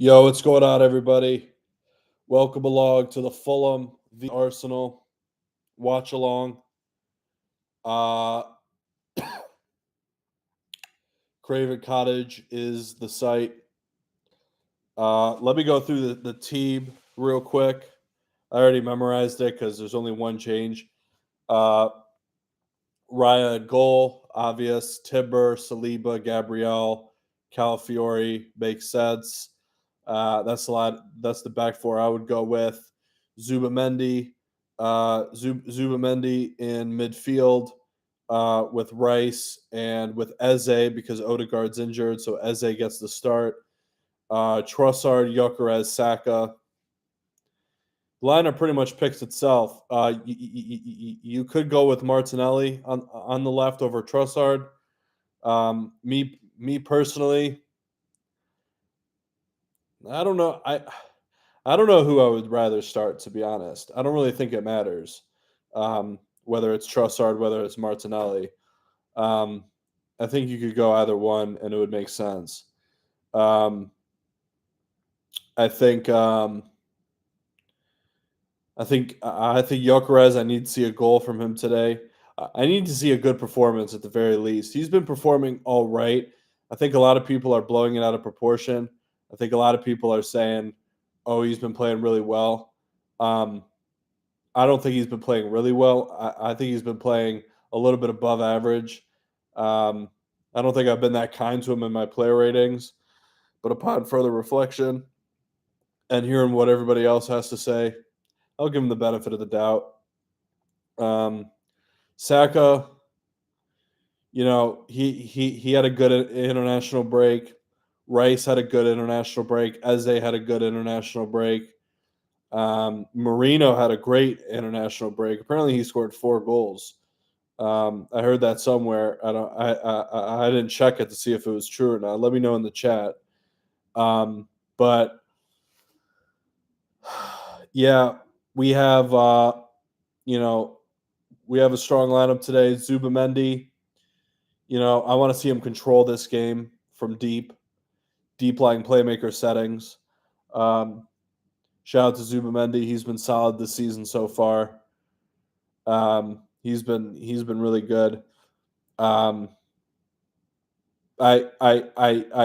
Yo, what's going on, everybody? Welcome along to the Fulham v Arsenal watch along. Uh, Craven Cottage is the site. Let me go through the team real quick. I already memorized it because there's only one change. Uh, Raya at goal, obvious. Timber, Saliba, Gabrielle, Calafiori makes sense. That's a lot. That's the back four I would go with. Zubamendi, Zubamendi in midfield with Rice and with Eze because Odegaard's injured, so Eze gets the start. Trossard, Gyökeres, Saka. The lineup pretty much picks itself. You could go with Martinelli on the left over Trossard. Me personally, I don't know. I don't know who I would rather start, to be honest. I don't really think it matters whether it's Trossard, whether it's Martinelli. Um, I think you could go either one, and it would make sense. Um, I think I think Gyökeres. I need to see a goal from him today. I need to see a good performance at the very least. He's been performing all right. I think a lot of people are blowing it out of proportion. I think a lot of people are saying, "Oh, he's been playing really well." Um, I don't think he's been playing really well. I think he's been playing a little bit above average. Um, I don't think I've been that kind to him in my player ratings, but upon further reflection and hearing what everybody else has to say, I'll give him the benefit of the doubt. Um, Saka, he had a good international break. Rice had a good international break. Eze had a good international break. Marino had a great international break. Apparently, he scored 4 goals. I heard that somewhere. I didn't check it to see if it was true or not. Let me know in the chat. But yeah, we have you know we have a strong lineup today. Zubamendi. I want to see him control this game from deep lying playmaker settings. Um, Shout out to Zubamendi. He's been solid this season so far. He's been really good. Um, I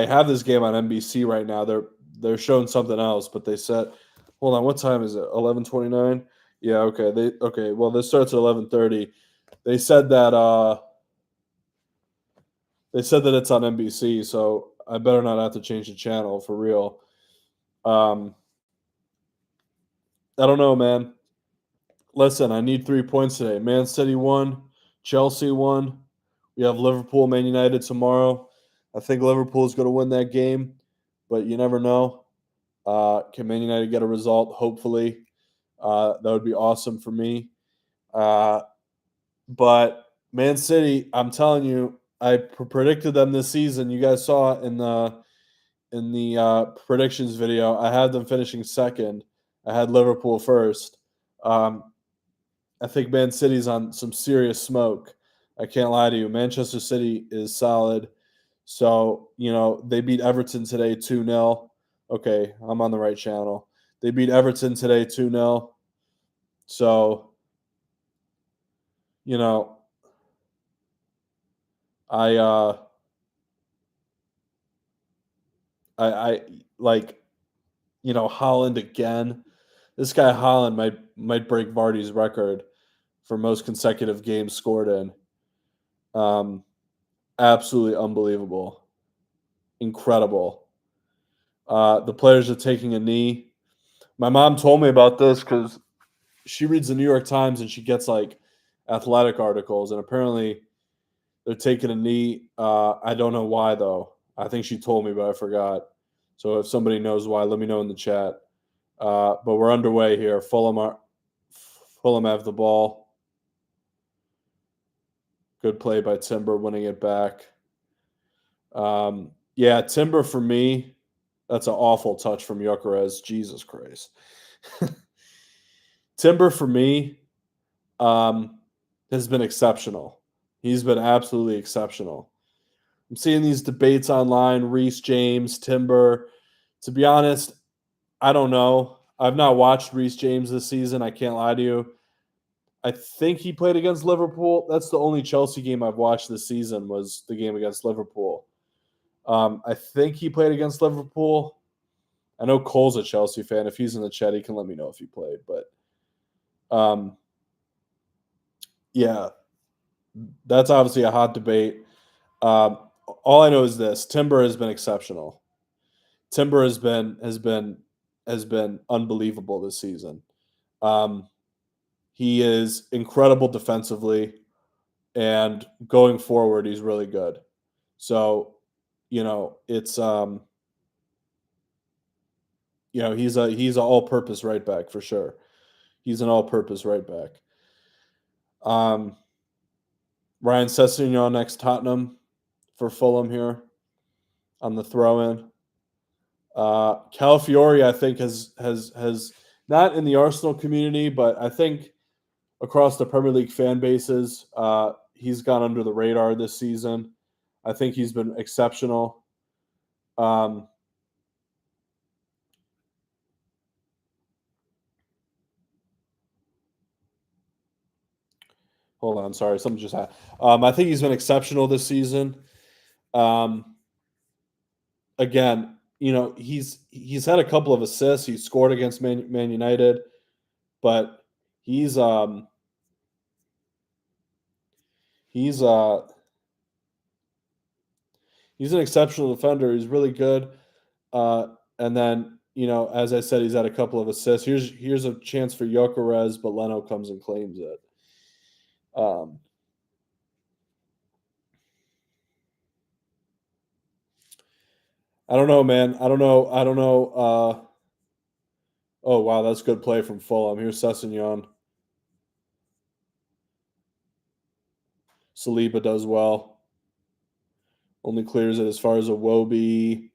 have this game on NBC right now. They're showing something else, but they said, hold on, what time is it? 11:29. Yeah, okay. Okay. Well, this starts at 11:30. They said that it's on NBC, so I better not have to change the channel for real. Um, I don't know, man. Listen, I need 3 points today. Man City won, Chelsea won. We have Liverpool, Man United tomorrow. I think Liverpool is going to win that game, but you never know. Can Man United get a result? Hopefully, that would be awesome for me. Uh, but Man City, I'm telling you, I predicted them this season. You guys saw it in the predictions video. I had them finishing second. I had Liverpool first. I think Man City's on some serious smoke. I can't lie to you. Manchester City is solid. So, they beat Everton today 2-0. Okay, I'm on the right channel. They beat Everton today 2-0. So, you know, I I like, Holland again. This guy Holland might break Vardy's record for most consecutive games scored in. Um, Absolutely unbelievable. Incredible. The players are taking a knee. My mom told me about this because she reads the New York Times and she gets like athletic articles, and apparently they're taking a knee. I don't know why though. I think she told me, but I forgot. So if somebody knows why, let me know in the chat. But we're underway here. Fulham have the ball. Good play by Timber, winning it back. Yeah, Timber for me. That's an awful touch from Gyökeres. Jesus Christ. Timber for me has been exceptional. He's been absolutely exceptional. I'm seeing these debates online. Reece James, Timber, To be honest, I don't know. I've not watched Reece James this season. I can't lie to you. I think he played against Liverpool. That's the only Chelsea game I've watched this season was the game against Liverpool. I think he played against Liverpool. I know Cole's a Chelsea fan. If he's in the chat, he can let me know if he played. But yeah, that's obviously a hot debate. Um, all I know is this: Timber has been exceptional. Timber has been unbelievable this season. Um, he is incredible defensively, and going forward, he's really good. So, it's he's an all-purpose right back for sure. He's an all-purpose right back. Um, Ryan Sessegnon next Tottenham for Fulham here on the throw-in. Calafiori, I think, has not in the Arsenal community, but I think across the Premier League fan bases, he's gone under the radar this season. I think he's been exceptional. Um, Hold on, sorry, something just happened. I think he's been exceptional this season. Um, Again, he's had a couple of assists. He scored against Man United, but he's um he's uh he's an exceptional defender. He's really good. Uh, and then as I said, he's had a couple of assists. Here's a chance for Gyökeres, but Leno comes and claims it. Um, I don't know, man. I don't know. I don't know. Oh wow, that's good play from Fulham. Here's Sessegnon. Saliba does well. Only clears it as far as a Wobie.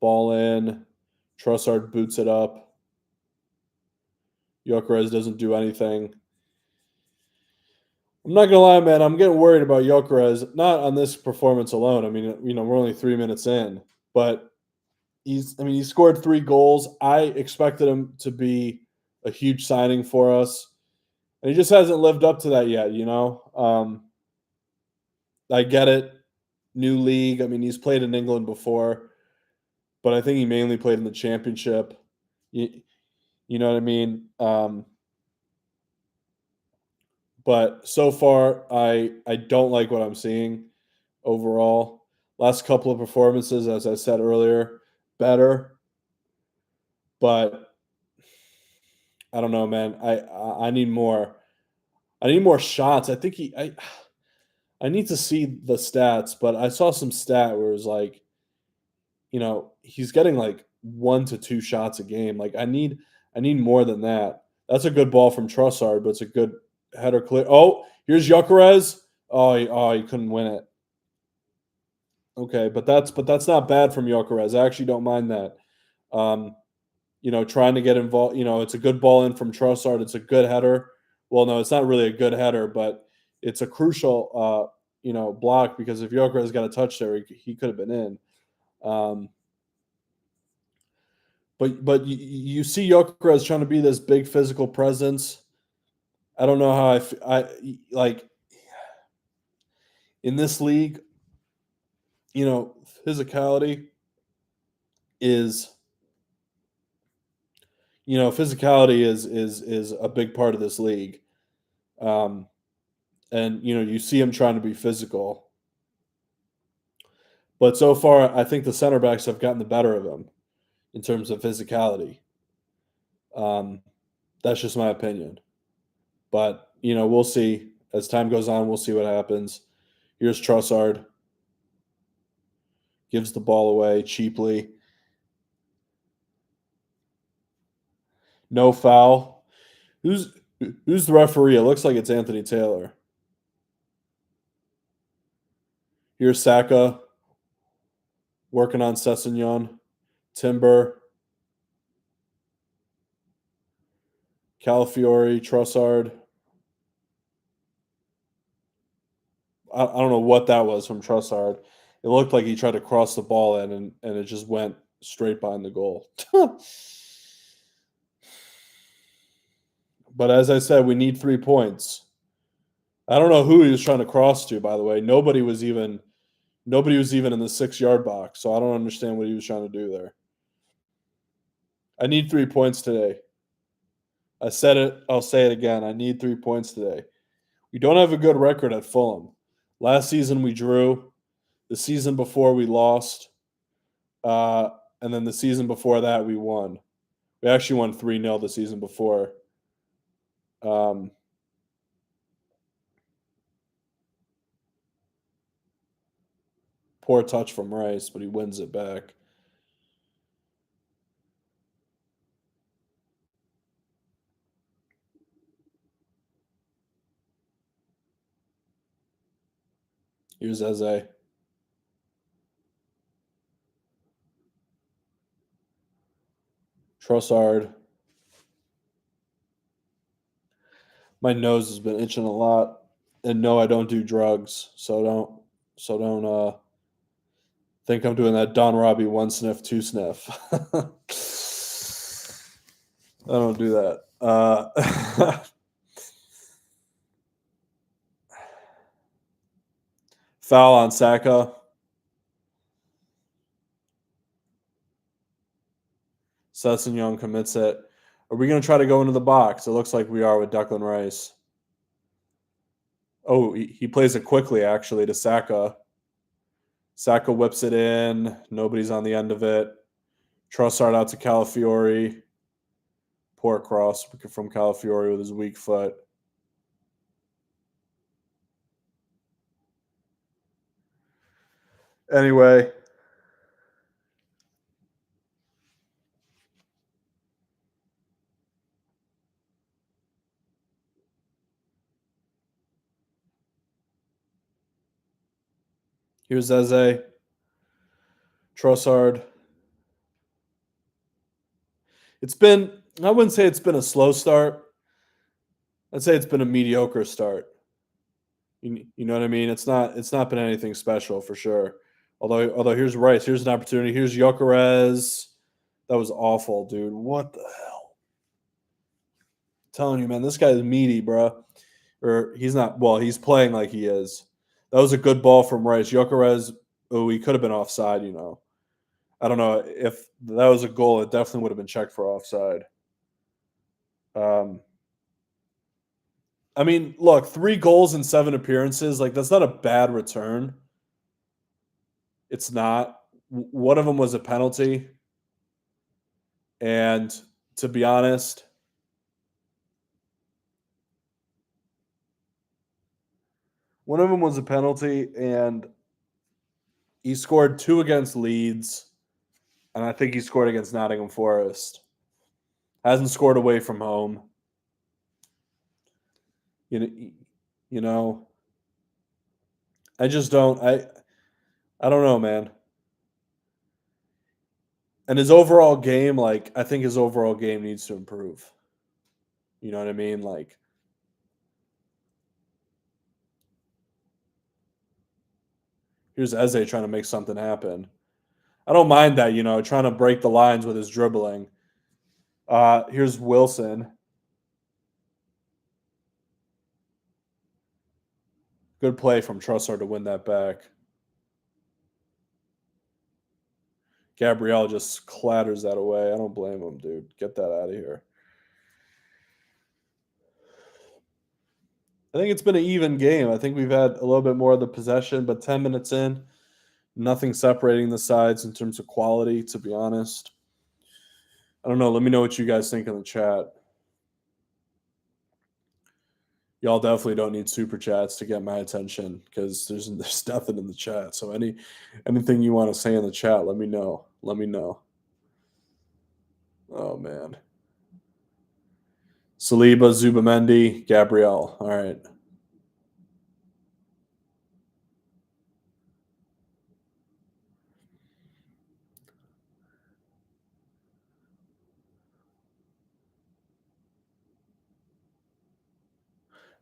Ball in. Trossard boots it up. Gyökeres doesn't do anything. I'm not gonna lie, man. I'm getting worried about Gyökeres. Not on this performance alone. I mean, we're only 3 minutes in, but he scored 3 goals. I expected him to be a huge signing for us, and he just hasn't lived up to that yet. I get it. New league. I mean, he's played in England before, but I think he mainly played in the championship. You, you know what I mean? But so far, I don't like what I'm seeing overall. Last couple of performances, as I said earlier, better, but I don't know, man. I need more. I need more shots. I think I need to see the stats, but I saw some stat where it was like, he's getting like 1 to 2 shots a game. Like I need more than that. That's a good ball from Trossard, but it's a good header clear. Oh, here's Gyökeres. Oh, he couldn't win it. Okay, but that's not bad from Gyökeres. I actually don't mind that. Um, trying to get involved. It's a good ball in from Trossard. It's a good header. Well, no, it's not really a good header, but it's a crucial, block because if Gyökeres got a touch there, he could have been in. Um, but you see Gyökeres trying to be this big physical presence. I don't know how like in this league. Physicality is physicality is a big part of this league. Um, and you see him trying to be physical, but so far I think the center backs have gotten the better of him in terms of physicality. Um, that's just my opinion, but we'll see as time goes on. We'll see what happens. Here's Trossard, gives the ball away cheaply. No foul. Who's the referee? It looks like it's Anthony Taylor. Here's Saka working on Sessegnon. Timber, Calafiori, Trossard. I don't know what that was from Trossard. It looked like he tried to cross the ball in, and it just went straight behind the goal. But as I said, we need 3 points. I don't know who he was trying to cross to, by the way. Nobody was even in the 6-yard box, so I don't understand what he was trying to do there. I need 3 points today. I said it, I'll say it again. I need 3 points today. We don't have a good record at Fulham. Last season we drew. The season before we lost. And then the season before that we won. We actually won 3-0 the season before. Poor touch from Rice, but he wins it back. Here's Eze. Trossard. My nose has been itching a lot. And no, I don't do drugs. So don't think I'm doing that Don Robbie 1 sniff, 2 sniff. I don't do that. Foul on Saka. Sessignon commits it. Are we going to try to go into the box? It looks like we are with Declan Rice. Oh, he plays it quickly, actually, to Saka. Saka whips it in. Nobody's on the end of it. Trossard out to Calafiori. Poor cross from Calafiori with his weak foot. Anyway. Here's Eze. Trossard. I wouldn't say it's been a slow start. I'd say it's been a mediocre start. You know what I mean? It's not been anything special for sure. Although here's Rice. Here's an opportunity. Here's Gyökeres. That was awful, dude. What the hell? I'm telling you, man, this guy is meaty, bro. Or he's not. Well, he's playing like he is. That was a good ball from Rice. Gyökeres. Oh, he could have been offside. I don't know if that was a goal. It definitely would have been checked for offside. I mean, look, 3 goals in 7 appearances. Like, that's not a bad return. It's not. One of them was a penalty. And to be honest, one of them was a penalty, and he scored 2 against Leeds, and I think he scored against Nottingham Forest. Hasn't scored away from home. You know, I just don't. I don't know, man. And his overall game, like, I think his overall game needs to improve. You know what I mean? Like, here's Eze trying to make something happen. I don't mind that, trying to break the lines with his dribbling. Here's Wilson. Good play from Trossard to win that back. Gabriel just clatters that away. I don't blame him, dude. Get that out of here. I think it's been an even game. I think we've had a little bit more of the possession, but 10 minutes in, nothing separating the sides in terms of quality, to be honest. I don't know. Let me know what you guys think in the chat. Y'all definitely don't need super chats to get my attention because there's nothing in the chat. So anything you want to say in the chat, let me know. Let me know. Oh man. Saliba, Zubamendi, Gabriel. All right.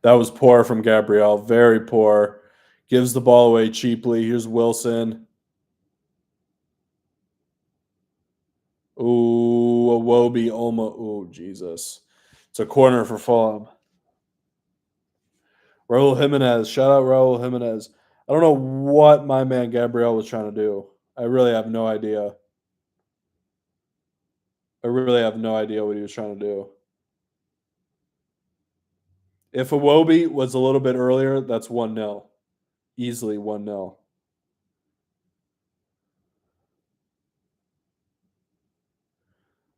That was poor from Gabriel. Very poor. Gives the ball away cheaply. Here's Wilson. Ooh, Iwobi almost. Ooh, Jesus. It's a corner for Fulham. Raul Jimenez. Shout out Raul Jimenez. I don't know what my man Gabriel was trying to do. I really have no idea. I really have no idea what he was trying to do. If Iwobi was a little bit earlier, that's 1-0. Easily 1-0.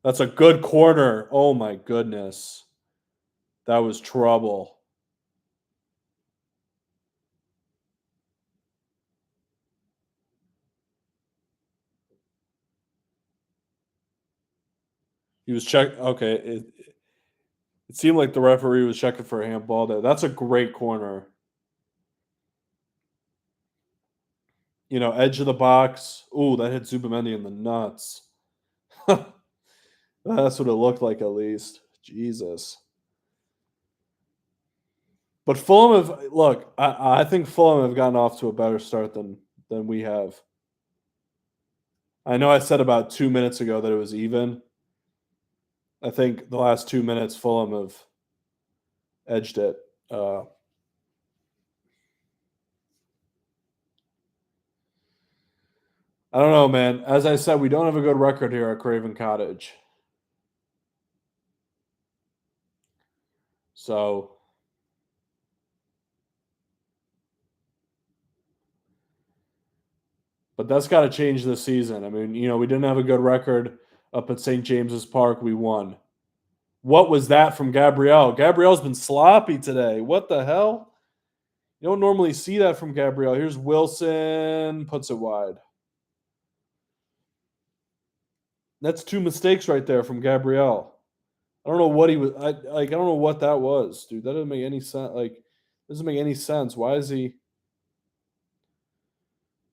That's a good corner. Oh my goodness. That was trouble. He was check. Okay, it seemed like the referee was checking for a handball there. That's a great corner. Edge of the box. Ooh, that hit Zubamendi in the nuts. That's what it looked like, at least. Jesus. But Fulham have look. I think Fulham have gotten off to a better start than we have. I know I said about 2 minutes ago that it was even. I think the last 2 minutes Fulham have edged it. I don't know, man. As I said, we don't have a good record here at Craven Cottage. So, but that's got to change this season. I mean, we didn't have a good record up at St. James's Park. We won. What was that from Gabrielle? Gabrielle's been sloppy today. What the hell? You don't normally see that from Gabrielle. Here's Wilson, puts it wide. That's 2 mistakes right there from Gabrielle. I don't know what he was. I don't know what that was, dude. That doesn't make any sense. Doesn't make any sense. Why is he?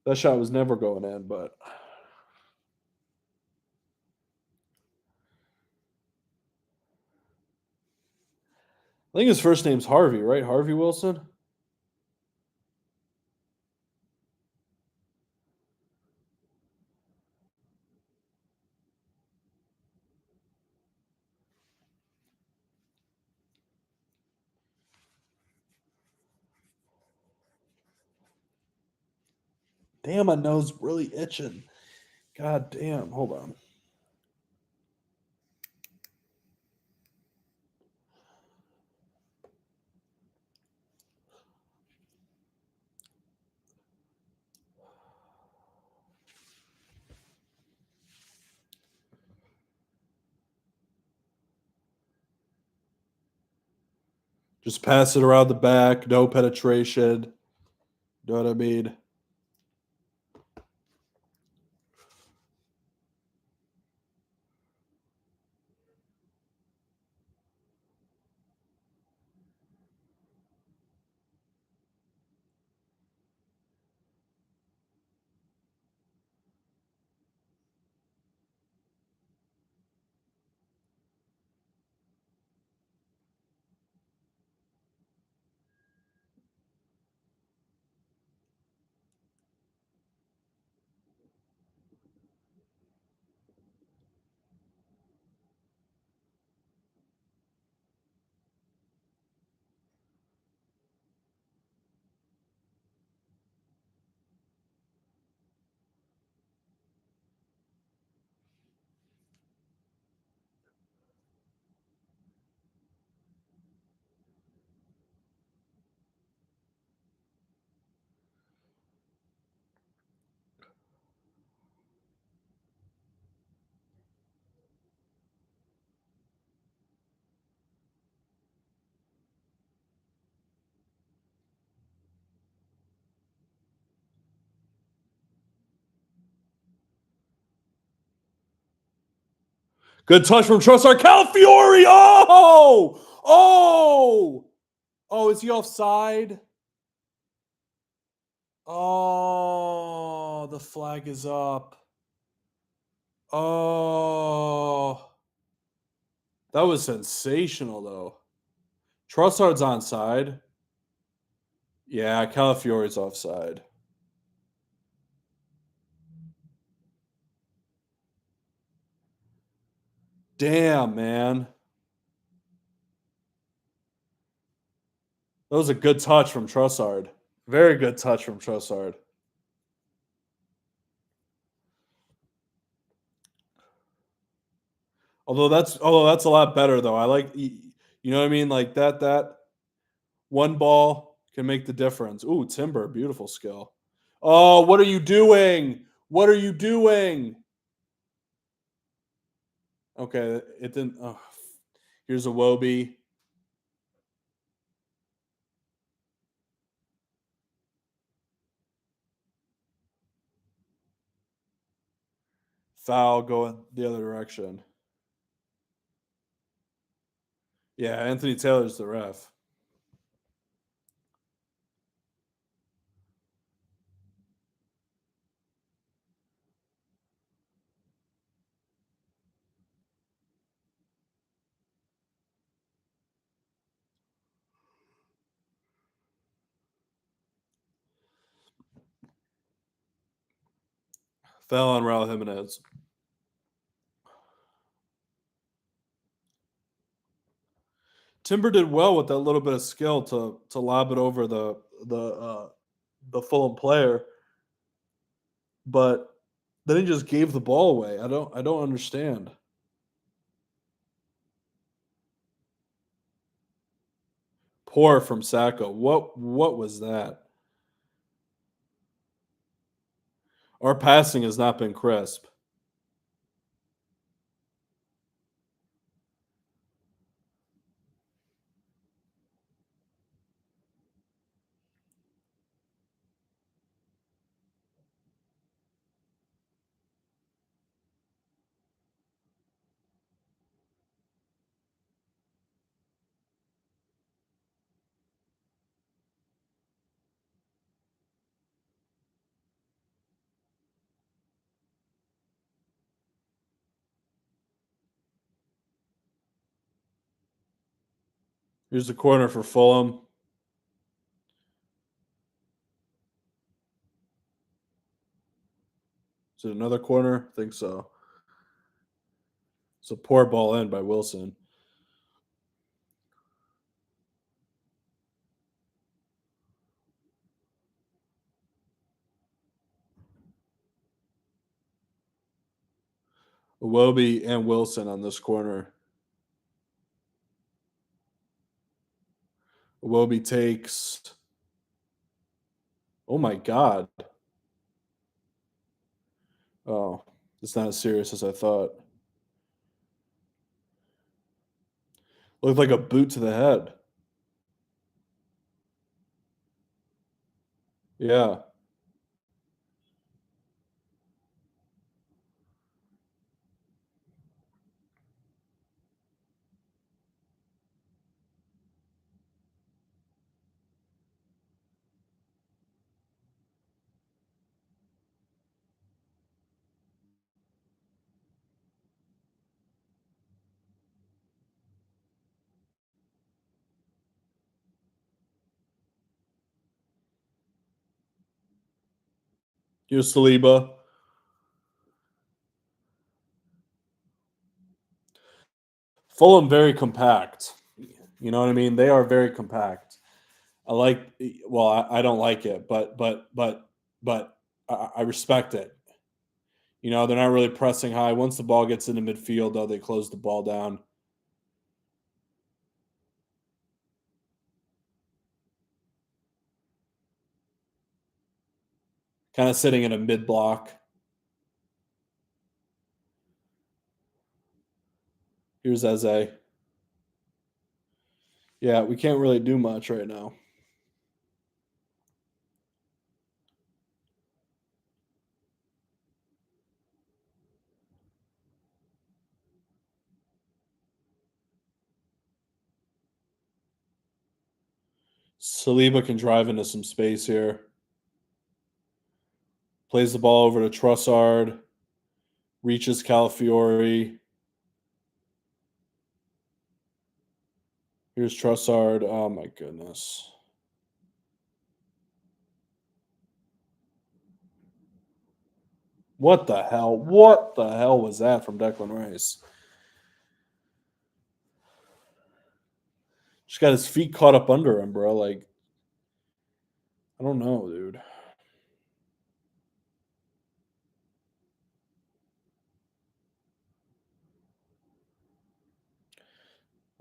That shot was never going in, but I think his first name's Harvey, right? Harvey Wilson. Damn, my nose really itching. God damn. Hold on. Just pass it around the back. No penetration. You know what I mean? Good touch from Trossard. Calafiori. Oh! Oh! Oh, is he offside? Oh, the flag is up. Oh. That was sensational, though. Trossard's onside. Yeah, Calafiori's offside. Damn, man. That was a good touch from Trossard. Very good touch from Trossard. Although that's a lot better though. I like you know what I mean? Like that one ball can make the difference. Ooh, Timber, beautiful skill. Oh, what are you doing? What are you doing? Okay, it didn't. Oh, here's a Wobie. Foul going the other direction. Yeah, Anthony Taylor's the ref. Foul on Raul Jimenez. Timber did well with that little bit of skill to lob it over the Fulham player, but then he just gave the ball away. I don't understand. Poor from Sacco. What was that? Our passing has not been crisp. Here's the corner for Fulham. Is it another corner? I think so. It's a poor ball in by Wilson. Iwobi and Wilson on this corner. Iwobi takes. Oh my God. Oh, it's not as serious as I thought. Looked like a boot to the head. Yeah. Here's Saliba. Fulham very compact. You know what I mean? They are very compact. I like. Well, I don't like it, but I respect it. You know, they're not really pressing high. Once the ball gets into midfield, though, they close the ball down. Kind of sitting in a mid block. Here's Eze. Yeah, we can't really do much right now. Saliba can drive into some space here. Plays the ball over to Trossard. Reaches Calafiori. Here's Trossard. Oh my goodness. What the hell? What the hell was that from Declan Rice? Just got his feet caught up under him, bro. Like, I don't know, dude.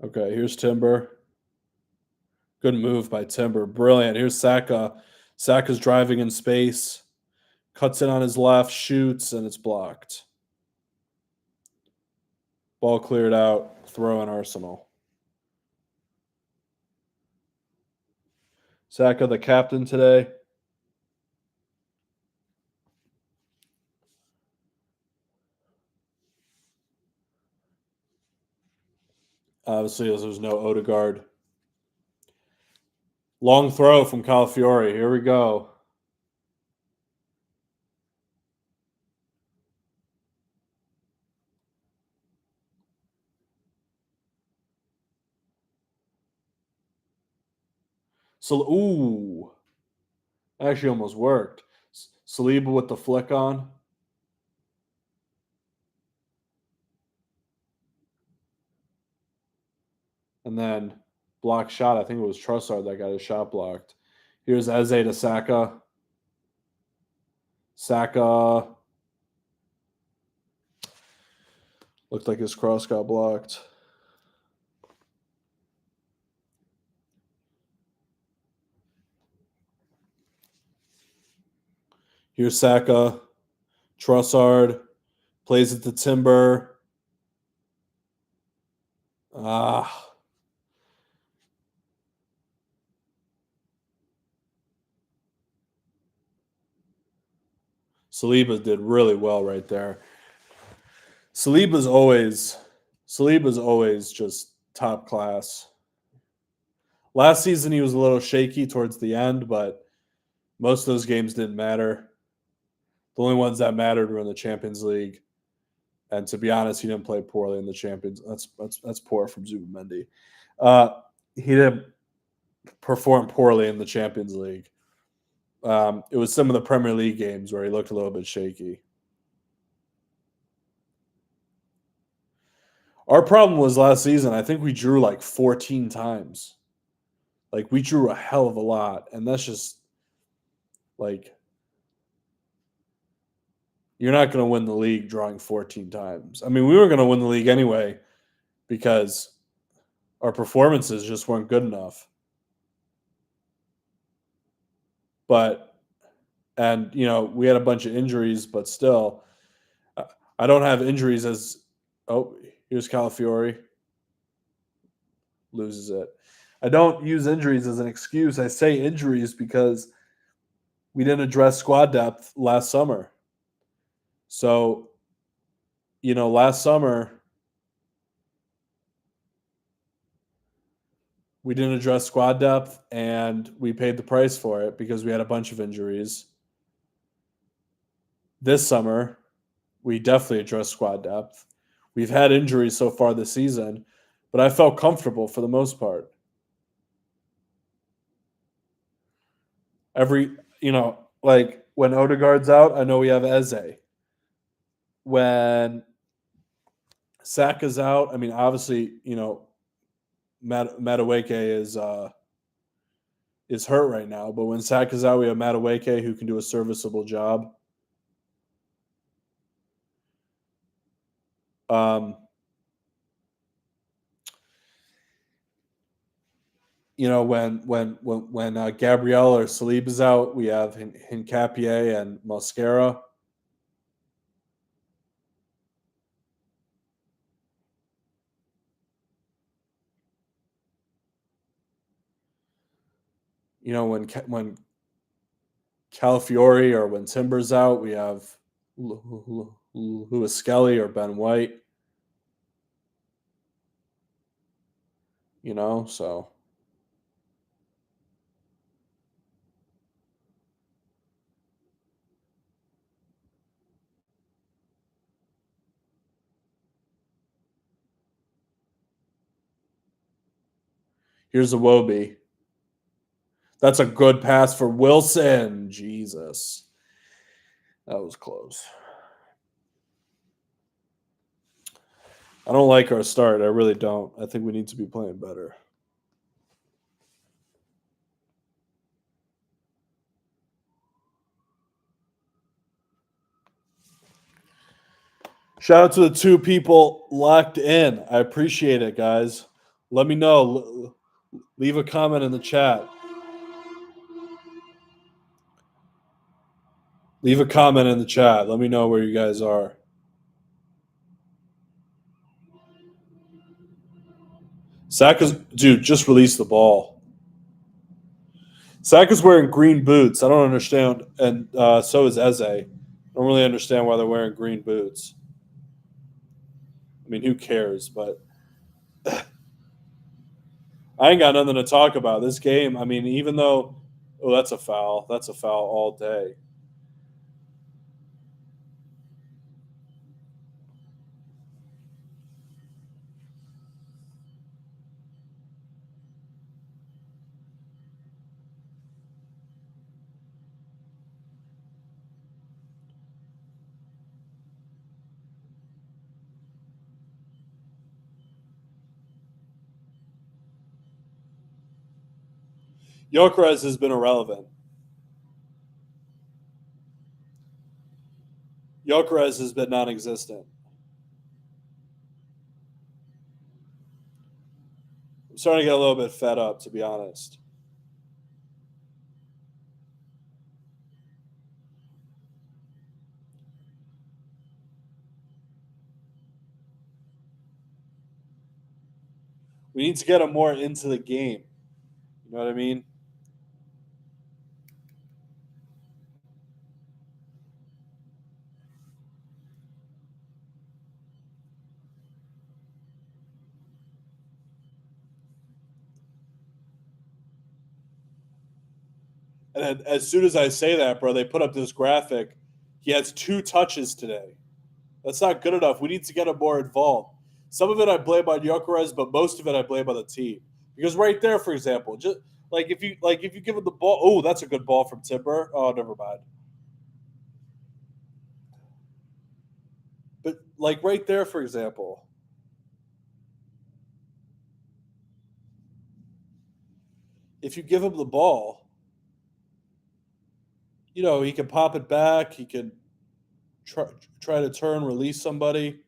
Okay, here's Timber. Good move by Timber. Brilliant. Here's Saka. Saka's driving in space. Cuts in on his left, shoots, and it's blocked. Ball cleared out. Throw in Arsenal. Saka, the captain today. Obviously, as there's no Odegaard. Long throw from Calafiori. Here we go. So, ooh, actually almost worked. Saliba with the flick on. And then block shot. I think it was Trossard that got his shot blocked. Here's Eze to Saka. Saka. Looked like his cross got blocked. Here's Saka. Trossard. Plays it to Timber. Ah. Saliba did really well right there. Saliba's always just top class. Last season he was a little shaky towards the end, but most of those games didn't matter. The only ones that mattered were in the Champions League. And to be honest, he didn't play poorly in the Champions. That's poor from Zubimendi. He didn't perform poorly in the Champions League. It was some of the Premier League games where he looked a little bit shaky. Our problem was last season, I think we drew like 14 times. Like, we drew a hell of a lot. And that's just like, you're not going to win the league drawing 14 times. I mean, we were going to win the league anyway because our performances just weren't good enough. But, and, you know, we had a bunch of injuries, but still, I don't have injuries as, oh, here's Calafiori. Loses it. I don't use injuries as an excuse. I say injuries because we didn't address squad depth last summer. So, you know, last summer, we didn't address squad depth and we paid the price for it because we had a bunch of injuries. This summer, we definitely addressed squad depth. We've had injuries so far this season, but I felt comfortable for the most part. Like when Odegaard's out, I know we have Eze. When Saka's out, I mean, obviously, you know, Madueke is hurt right now, but when Saka's out, we have Madueke who can do a serviceable job. You know, when Gabriel or Salib is out, we have Hincapié and Mosquera. You know, when Calafiori or when Timber's out, we have Lewis Skelly or Ben White. You know, so here's a Wobie. That's a good pass for Wilson. Jesus. That was close. I don't like our start. I really don't. I think we need to be playing better. Shout out to the two people locked in. I appreciate it, guys. Let me know. Leave a comment in the chat. Leave a comment in the chat. Let me know where you guys are. Saka's, dude, just release the ball. Saka's wearing green boots. I don't understand. And so is Eze. I don't really understand why they're wearing green boots. I mean, who cares? But I ain't got nothing to talk about. This game, I mean, even though, oh, that's a foul. That's a foul all day. Gyökeres has been irrelevant. Gyökeres has been non-existent. I'm starting to get a little bit fed up, to be honest. We need to get him more into the game. You know what I mean? And as soon as I say that, bro, they put up this graphic. He has 2 touches today. That's not good enough. We need to get him more involved. Some of it I blame on Gyökeres, but most of it I blame on the team. Because right there, for example, just if you give him the ball, oh, that's a good ball from Timber. Oh, never mind. But like right there, for example, if you give him the ball, you know, he can pop it back. He can try to turn, release somebody.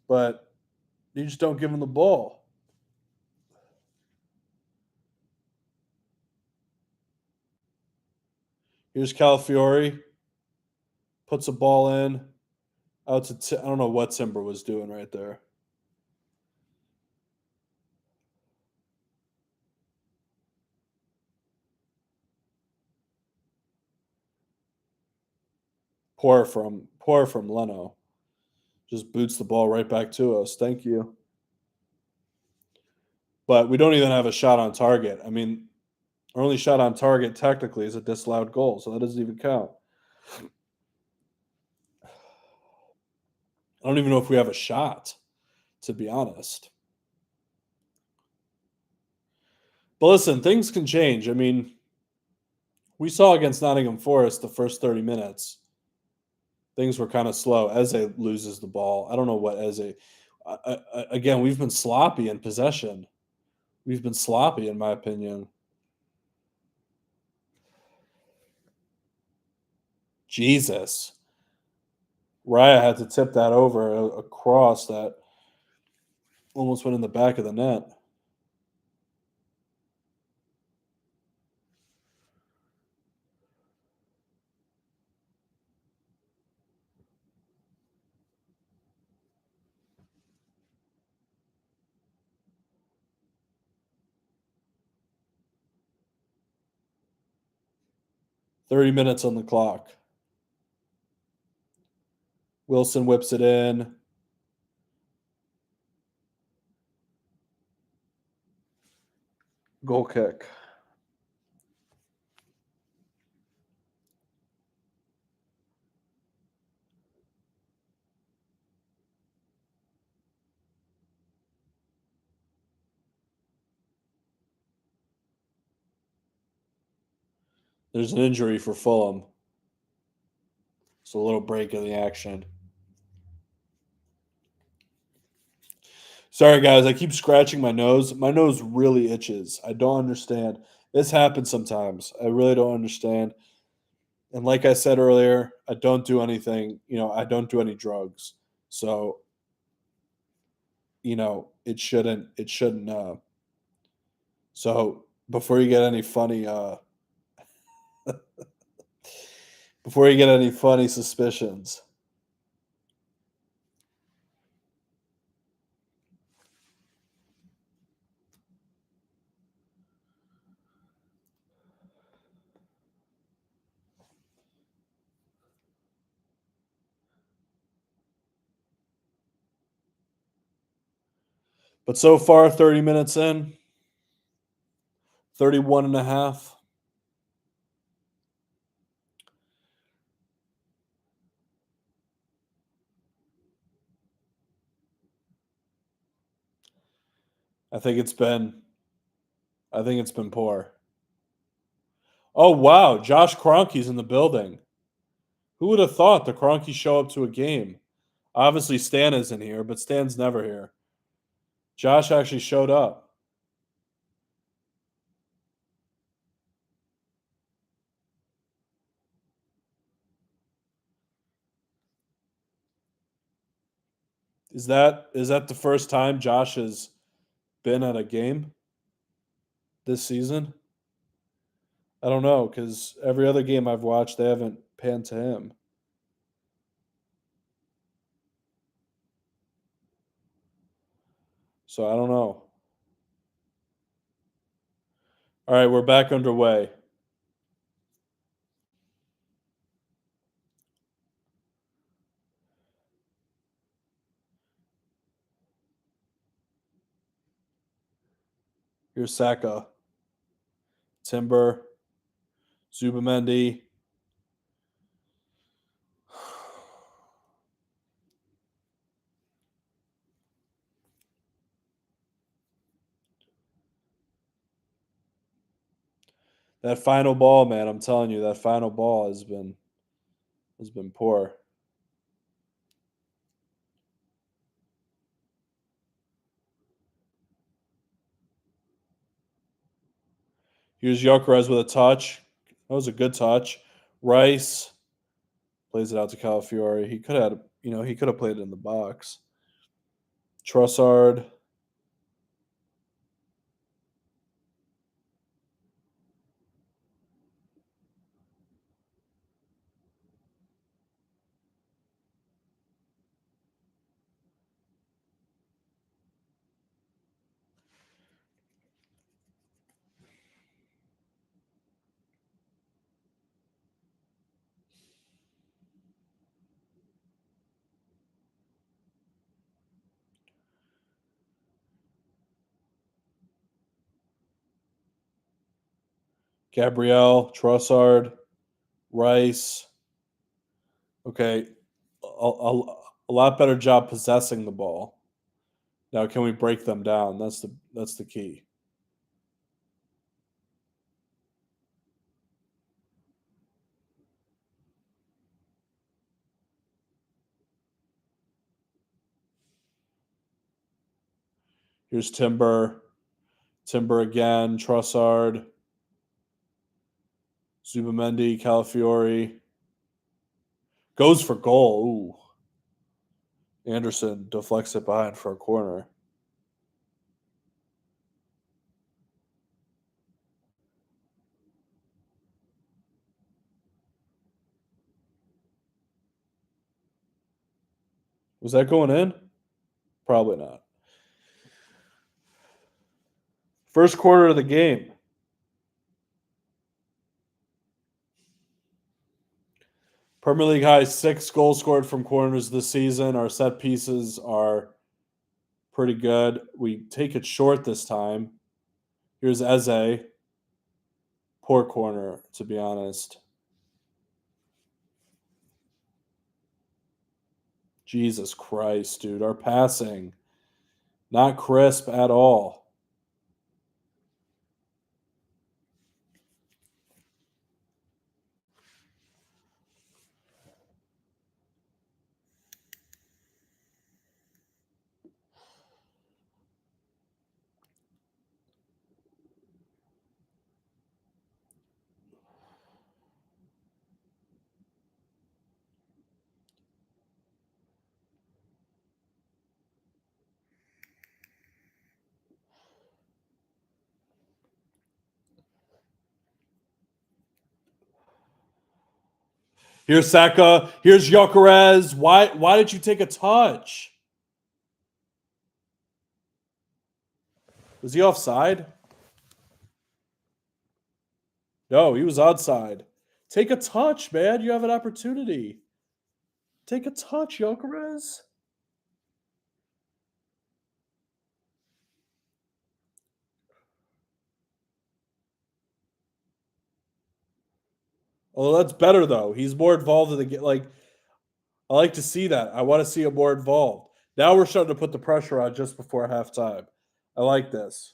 But you just don't give him the ball. Here's Calafiore. Puts a ball in. Out to I don't know what Timber was doing right there. Poor from Leno. Just boots the ball right back to us. Thank you. But we don't even have a shot on target. I mean, our only shot on target technically is a disallowed goal, so that doesn't even count. I don't even know if we have a shot, to be honest. But listen, things can change. I mean, we saw against Nottingham Forest the first 30 minutes. Things were kind of slow. Eze loses the ball. I don't know what Eze. Again, we've been sloppy in possession. We've been sloppy, in my opinion. Jesus. Raya had to tip that over a cross that almost went in the back of the net. $30 on the clock. Wilson whips it in. Goal kick. There's an injury for Fulham. So a little break in the action. Sorry, guys. I keep scratching my nose. My nose really itches. I don't understand. This happens sometimes. I really don't understand. And like I said earlier, I don't do anything, I don't do any drugs. So, it shouldn't so before you get any funny before you get any funny suspicions. But so far 30 minutes in, 31 and a half. I think it's been I think it's been poor. Oh wow, Josh Kroenke's in the building. Who would have thought the Kroenke show up to a game? Obviously Stan isn't here, but Stan's never here. Josh actually showed up. Is that the first time Josh has been at a game this season? I don't know because every other game I've watched, they haven't panned to him. So I don't know. All right, we're back underway. Here's Saka, Timber, Zubamendi. That final ball, man, I'm telling you, that final ball has been poor. Here's Gyökeres with a touch. That was a good touch. Rice plays it out to Calafiore. He could have played it in the box. Trossard. Gabriel, Trossard, Rice. Okay, a lot better job possessing the ball. Now, can we break them down? That's the key. Here's Timber again, Trossard, Zubamendi, Calafiore goes for goal. Ooh, Anderson deflects it behind for a corner. Was that going in? Probably not. First quarter of the game. Premier League high 6 goals scored from corners this season. Our set pieces are pretty good. We take it short this time. Here's Eze. Poor corner, to be honest. Jesus Christ, dude. Our passing, not crisp at all. Here's Saka. Here's Gyökeres. Why did you take a touch? Was he offside? No, he was onside. Take a touch, man. You have an opportunity. Take a touch, Gyökeres. Although that's better though. He's more involved in the game. Like I like to see that. I want to see him more involved. Now we're starting to put the pressure on just before halftime. I like this.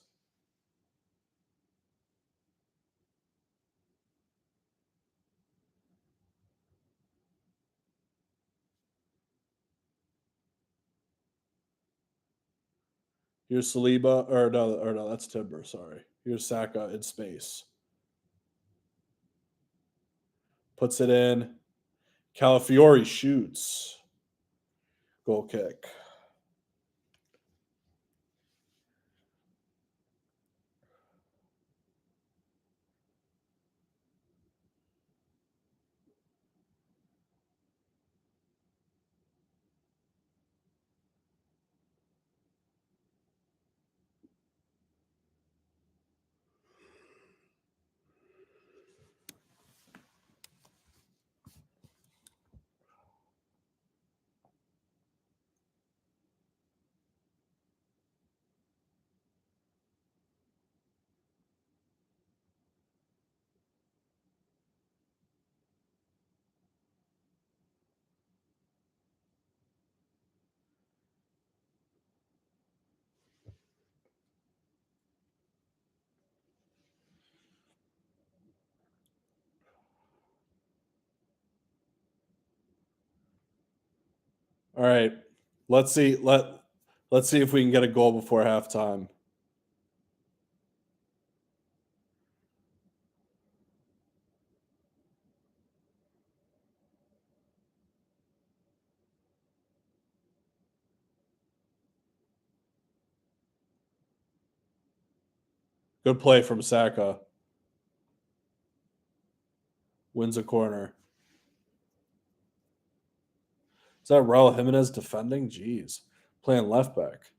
Here's Saliba, or no, that's Timber. Sorry. Here's Saka in space. Puts it in. Calafiori shoots. Goal kick. All right. Let's see. Let's see if we can get a goal before halftime. Good play from Saka. Wins a corner. Is that Raul Jimenez defending? Jeez. Playing left back.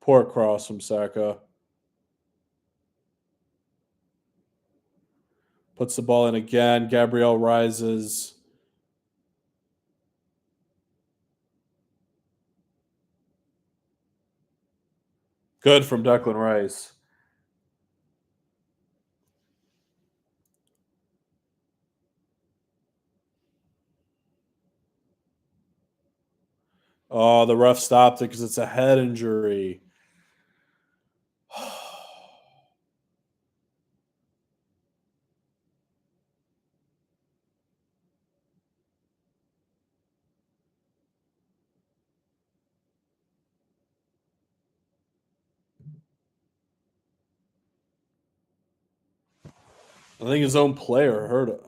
Poor cross from Saka. Puts the ball in again. Gabriel rises. Good from Declan Rice. Oh, the ref stopped it because it's a head injury. I think his own player hurt it.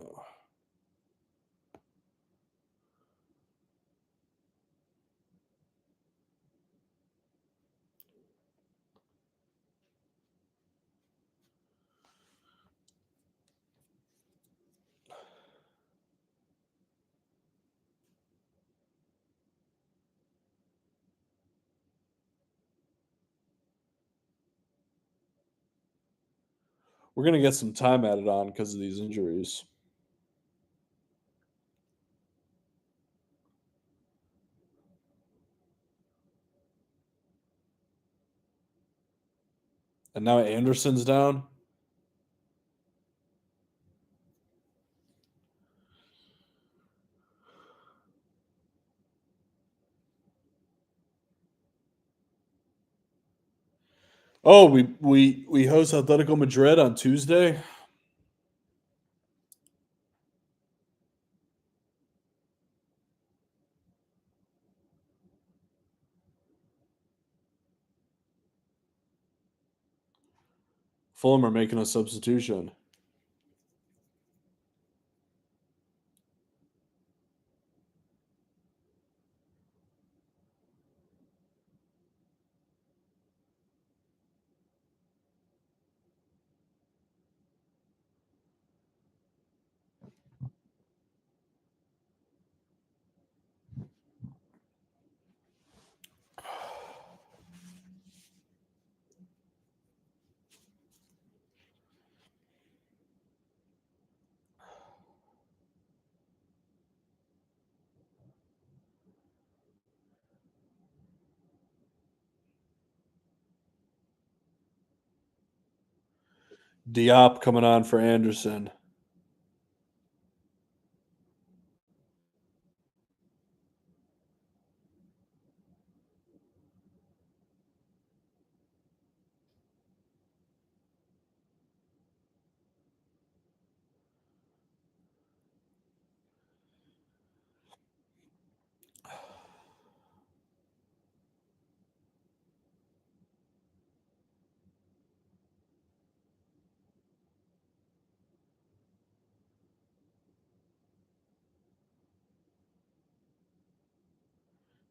We're going to get some time added on because of these injuries. And now Anderson's down. Oh, we host Atletico Madrid on Tuesday. Fulham are making a substitution. Diop coming on for Anderson.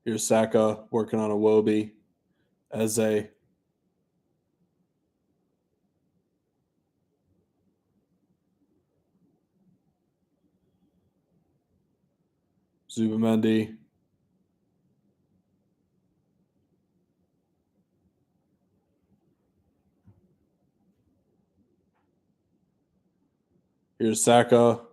Here's Saka working on a Wobie. Eze. Zubamendi. Here's Saka.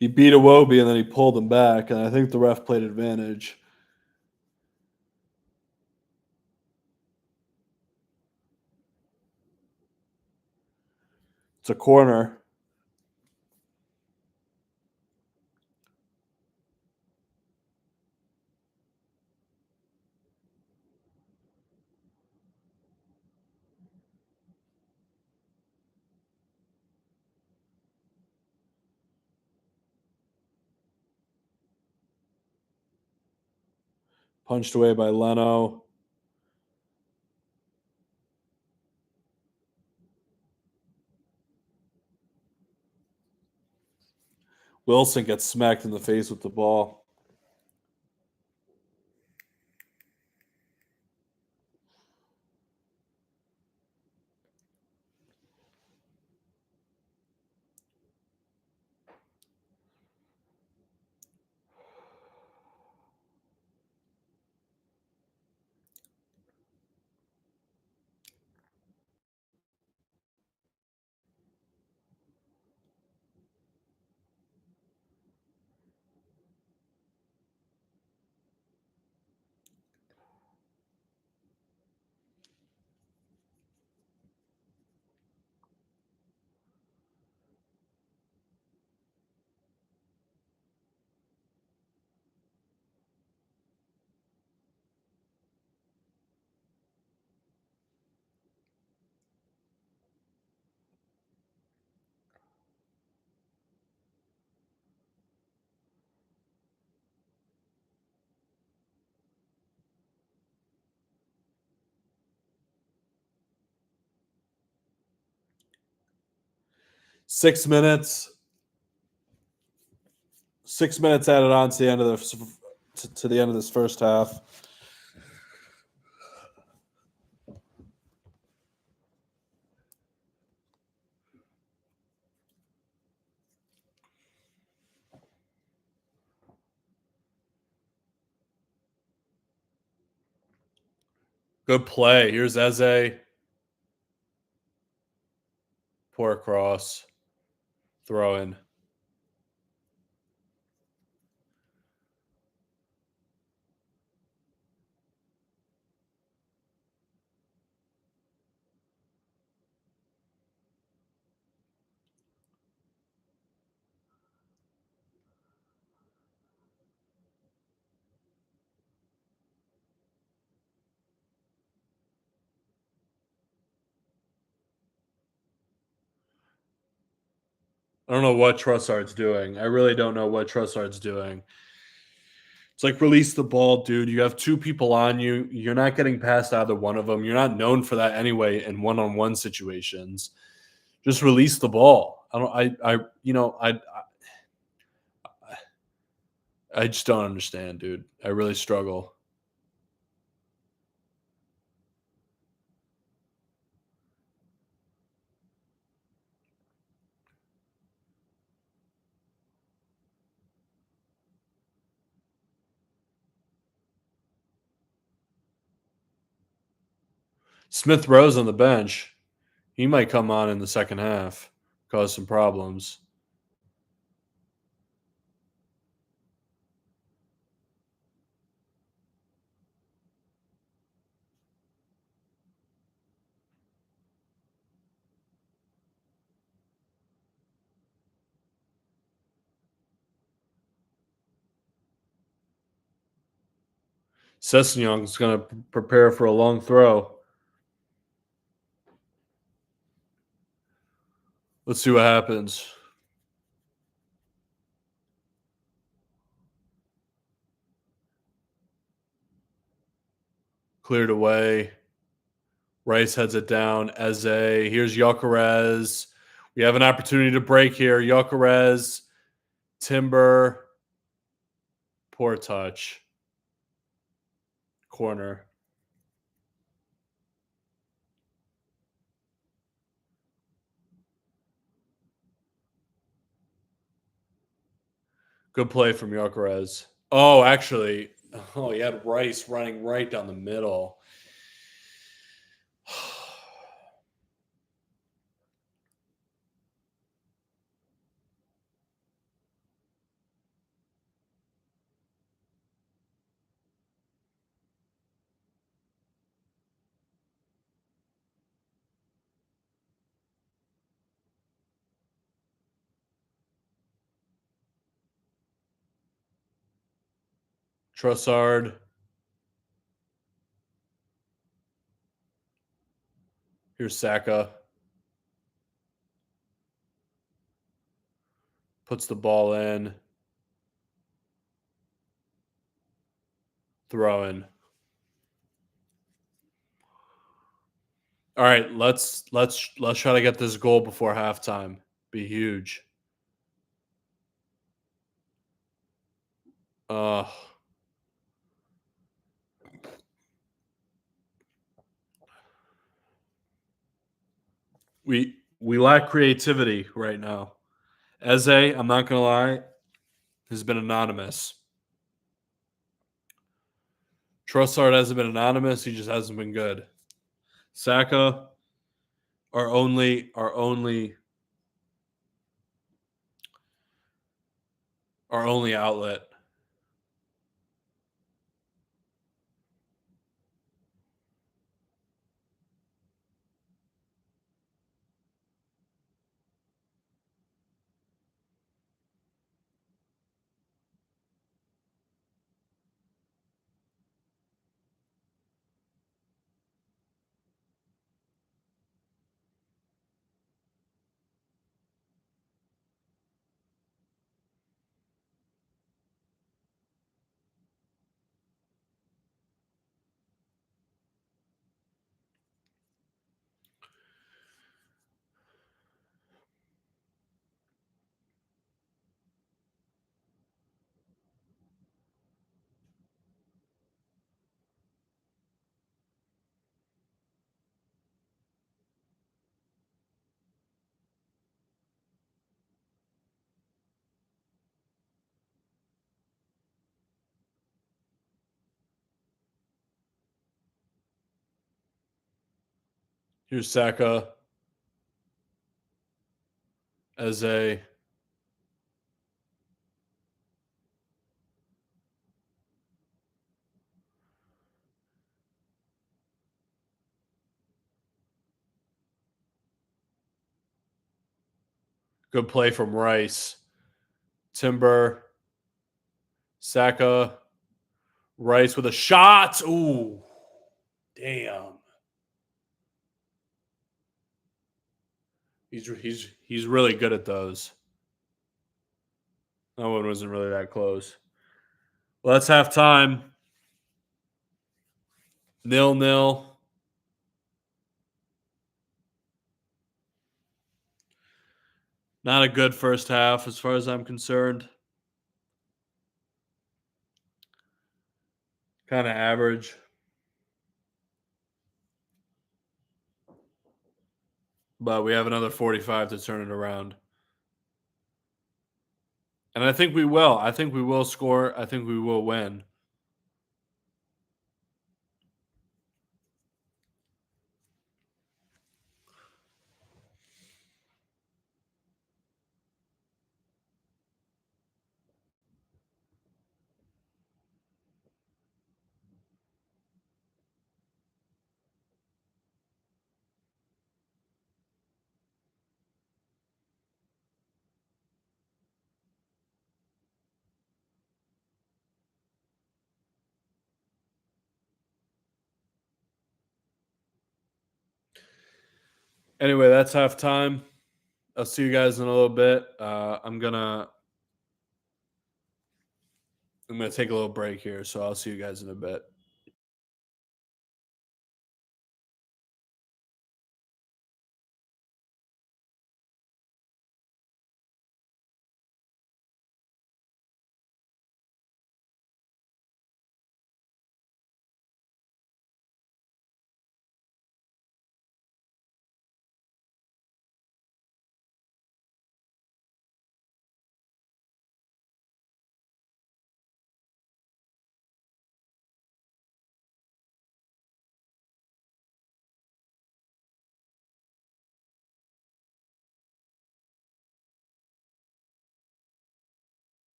He beat Iwobi and then he pulled him back, and I think the ref played advantage. It's a corner. Punched away by Leno. Wilson gets smacked in the face with the ball. Six minutes. 6 minutes added on to the end of to the end of this first half. Good play. Here's Eze. Poor cross. Throw in. I don't know what Trossard's doing. I really don't know what Trossard's doing. It's like release the ball, dude. You have two people on you. You're not getting past either one of them. You're not known for that anyway in one-on-one situations. Just release the ball. I don't. I just don't understand, dude. I really struggle. Smith Rowe's on the bench. He might come on in the second half, cause some problems. Sessegnon's going to prepare for a long throw. Let's see what happens. Cleared away. Rice heads it down. Eze. Here's Gyökeres. We have an opportunity to break here. Gyökeres. Timber. Poor touch. Corner. Good play from Gyökeres. Oh, actually. Oh, he had Rice running right down the middle. Trossard. Here's Saka. Puts the ball in. Throw in. All right, let's try to get this goal before halftime. Be huge. Uh we lack creativity right now. Eze, I'm not gonna lie, has been anonymous. Trossard hasn't been anonymous. He just hasn't been good. Saka, our only outlet. Here's Saka. Eze. Good play from Rice. Timber. Saka. Rice with a shot. Ooh. Damn. He's really good at those. That one wasn't really that close. Well, that's halftime. 0-0. Not a good first half as far as I'm concerned. Kind of average. But we have another 45 to turn it around. And I think we will. I think we will score. I think we will win. Anyway, that's halftime. I'll see you guys in a little bit. I'm gonna take a little break here, so I'll see you guys in a bit.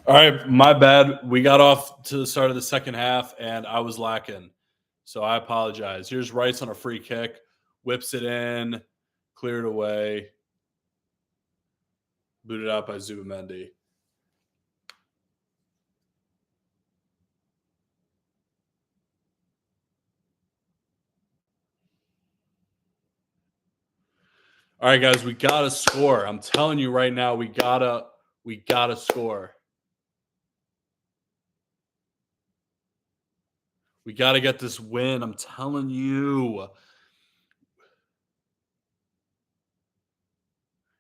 All right, my bad. We got off to the start of the second half, and I was lacking. So I apologize. Here's Rice on a free kick, whips it in, cleared away, booted out by Zubamendi. All right, guys, we gotta score. I'm telling you right now, we gotta score. We gotta get this win. I'm telling you.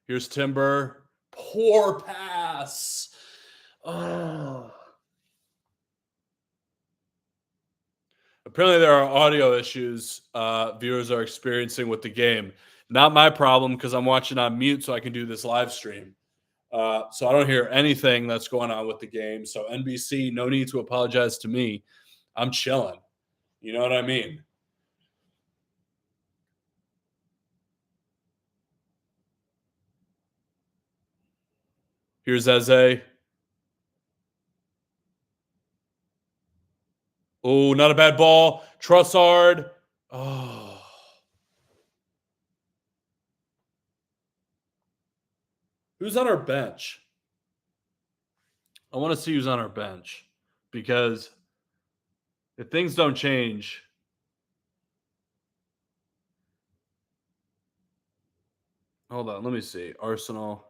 Here's Timber. Poor pass. Oh. Apparently, there are audio issues viewers are experiencing with the game. Not my problem because I'm watching on mute, so I can do this live stream. So I don't hear anything that's going on with the game. So NBC, no need to apologize to me. I'm chilling. You know what I mean? Here's Eze. Oh, not a bad ball. Trussard. Oh. Who's on our bench? I want to see who's on our bench because if things don't change, hold on, let me see. Arsenal.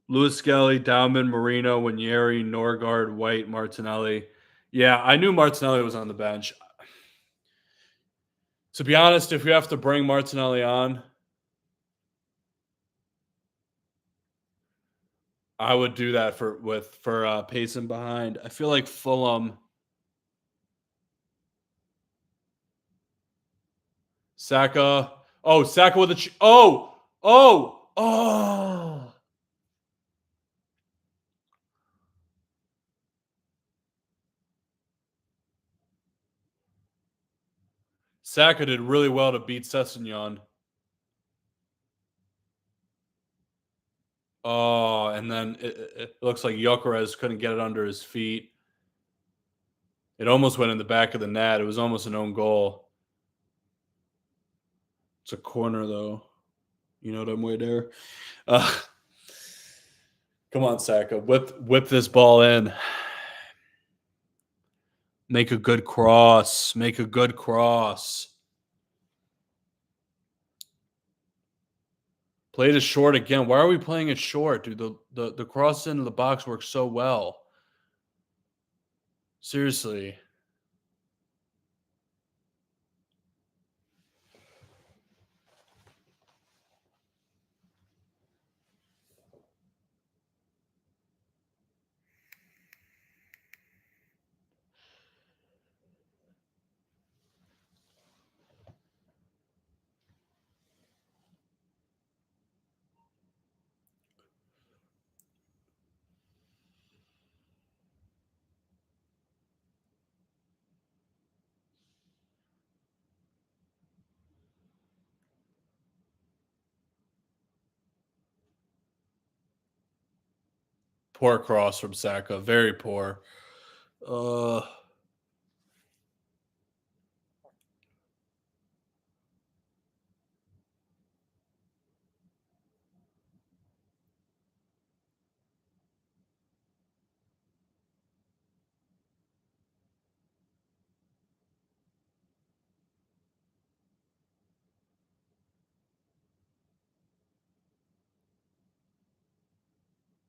Lewis Skelly, Dowman, Marino, Winieri, Norgard, White, Martinelli. Yeah, I knew Martinelli was on the bench. To be honest, if we have to bring Martinelli on, I would do that for Payson behind. I feel like Fulham, Saka. Oh, Saka with a oh. Saka did really well to beat Sessegnon. Oh, and then it looks like Gyökeres couldn't get it under his feet. It almost went in the back of the net. It was almost an own goal. It's a corner, though. You know what I'm way there. Come on, Saka. Whip this ball in. Make a good cross. Make a good cross. Played it short again. Why are we playing it short, dude? The cross into the box works so well. Seriously. Poor cross from Saka. Very poor.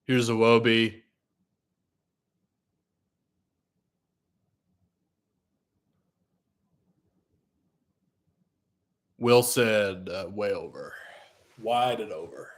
Here's Iwobi. Wilson, way over. Wide and over.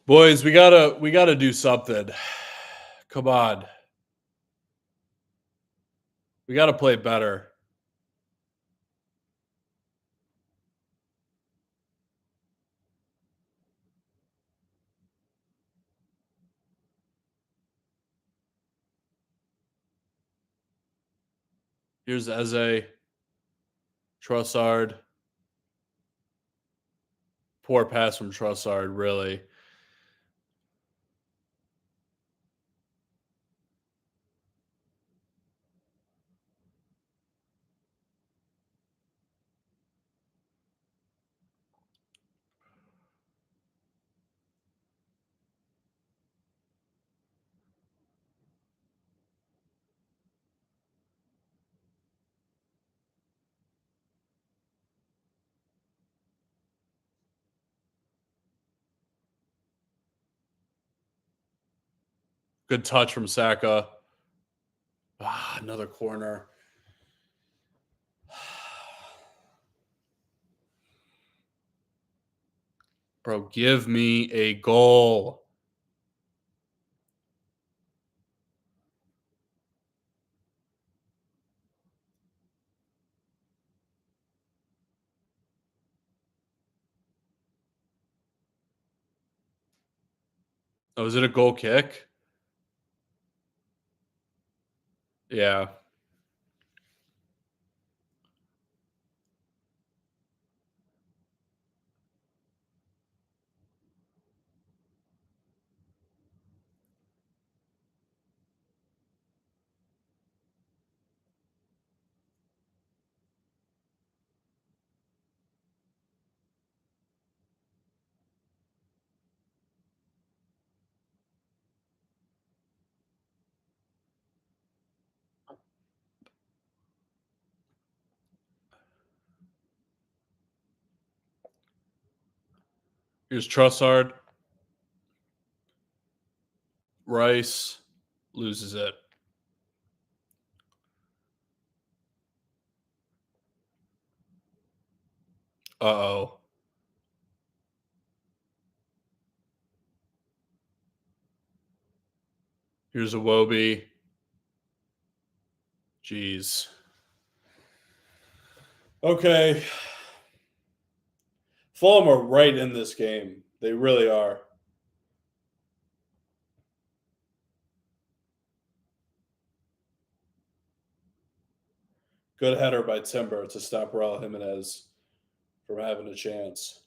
Boys, we gotta do something. Come on. We gotta play better. Here's Eze, Trossard. Poor pass from Trossard, really. Good touch from Saka. Ah, another corner. Bro, give me a goal. Oh, is it a goal kick? Yeah. Here's Trossard. Rice loses it. Uh-oh. Here's a Wobie. Jeez. Okay. Fulham are right in this game. They really are. Good header by Timber to stop Raul Jimenez from having a chance.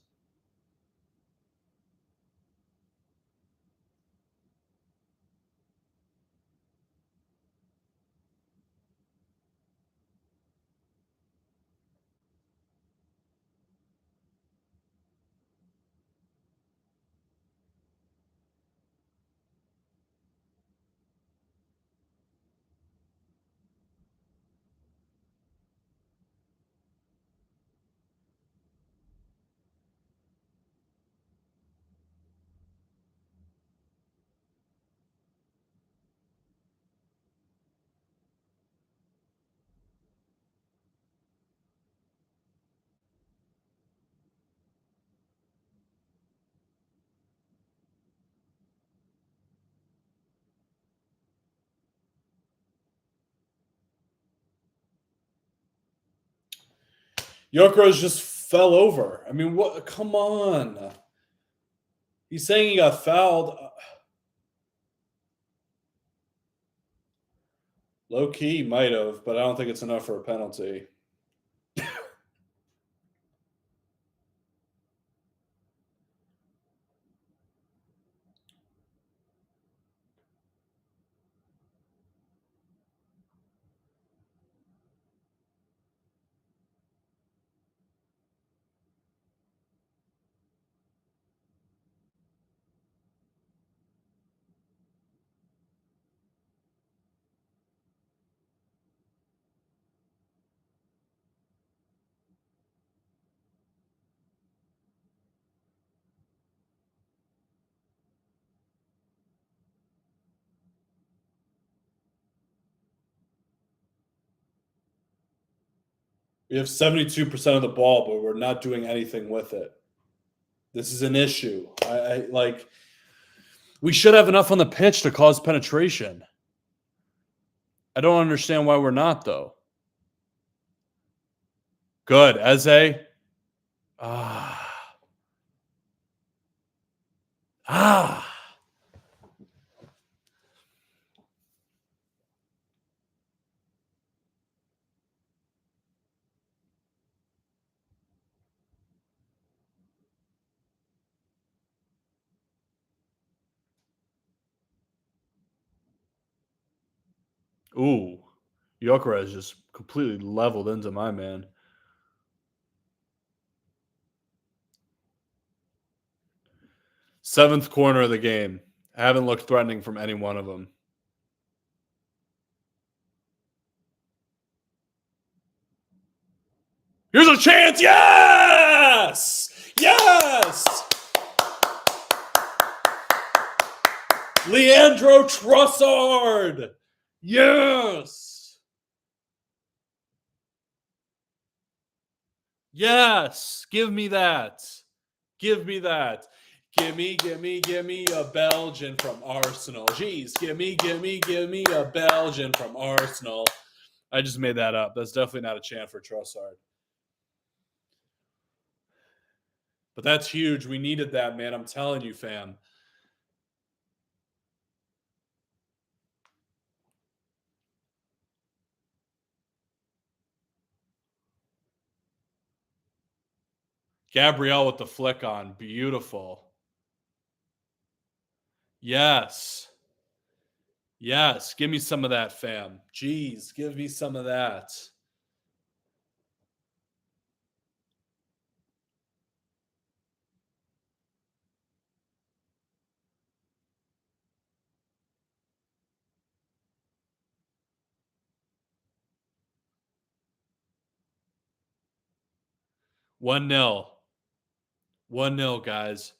Yokros just fell over. I mean, what? Come on. He's saying he got fouled. Low key might have, but I don't think it's enough for a penalty. We have 72% of the ball, but we're not doing anything with it. This is an issue. I like We should have enough on the pitch to cause penetration. I don't understand why we're not, though. Good. Eze. Ah. Ah. Ooh. Gyökeres just completely leveled into my man. Seventh corner of the game. I haven't looked threatening from any one of them. Here's a chance. Yes! Yes! Leandro Trossard. Yes! Yes! Give me that. Give me that. Give me a Belgian from Arsenal. Jeez, give me a Belgian from Arsenal. I just made that up. That's definitely not a chant for Trossard. But that's huge. We needed that, man. I'm telling you, fam. Gabrielle with the flick on. Beautiful. Yes. Yes. Give me some of that, fam. Jeez, give me some of that. One nil. 1-0, guys.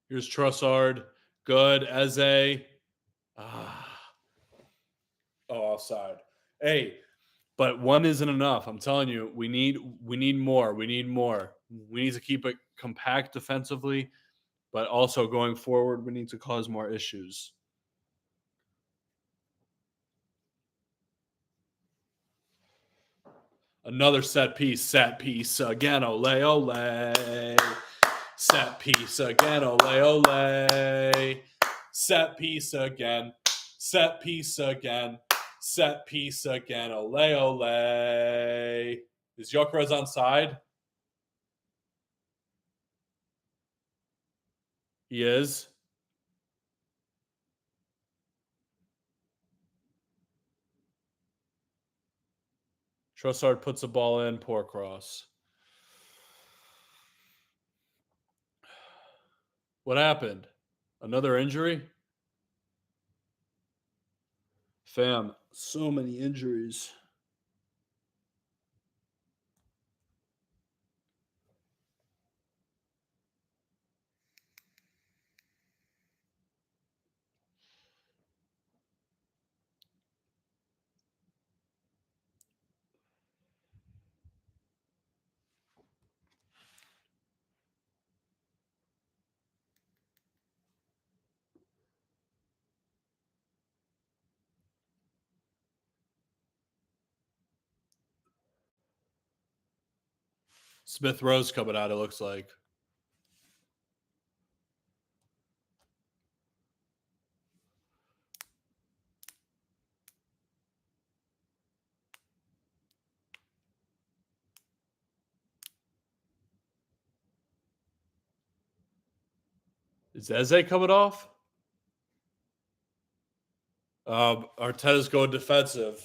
Here's Trossard. Good. Eze. Ah. Oh, offside. Hey, but one isn't enough. I'm telling you, we need more. We need more. We need to keep it compact defensively, but also going forward, we need to cause more issues. Another set piece again. Ole, ole. Set piece again. Ole, ole. Set piece again. Set piece again. Set piece again. Ole, ole. Is Gyökeres onside? He is. Trossard puts the ball in. Poor cross. What happened? Another injury? Fam, so many injuries. Smith Rose coming out, it looks like. Is Eze coming off? Arteta's going defensive.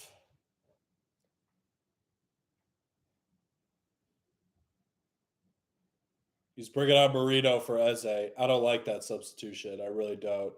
He's bringing out Marino for Eze. I don't like that substitution. I really don't.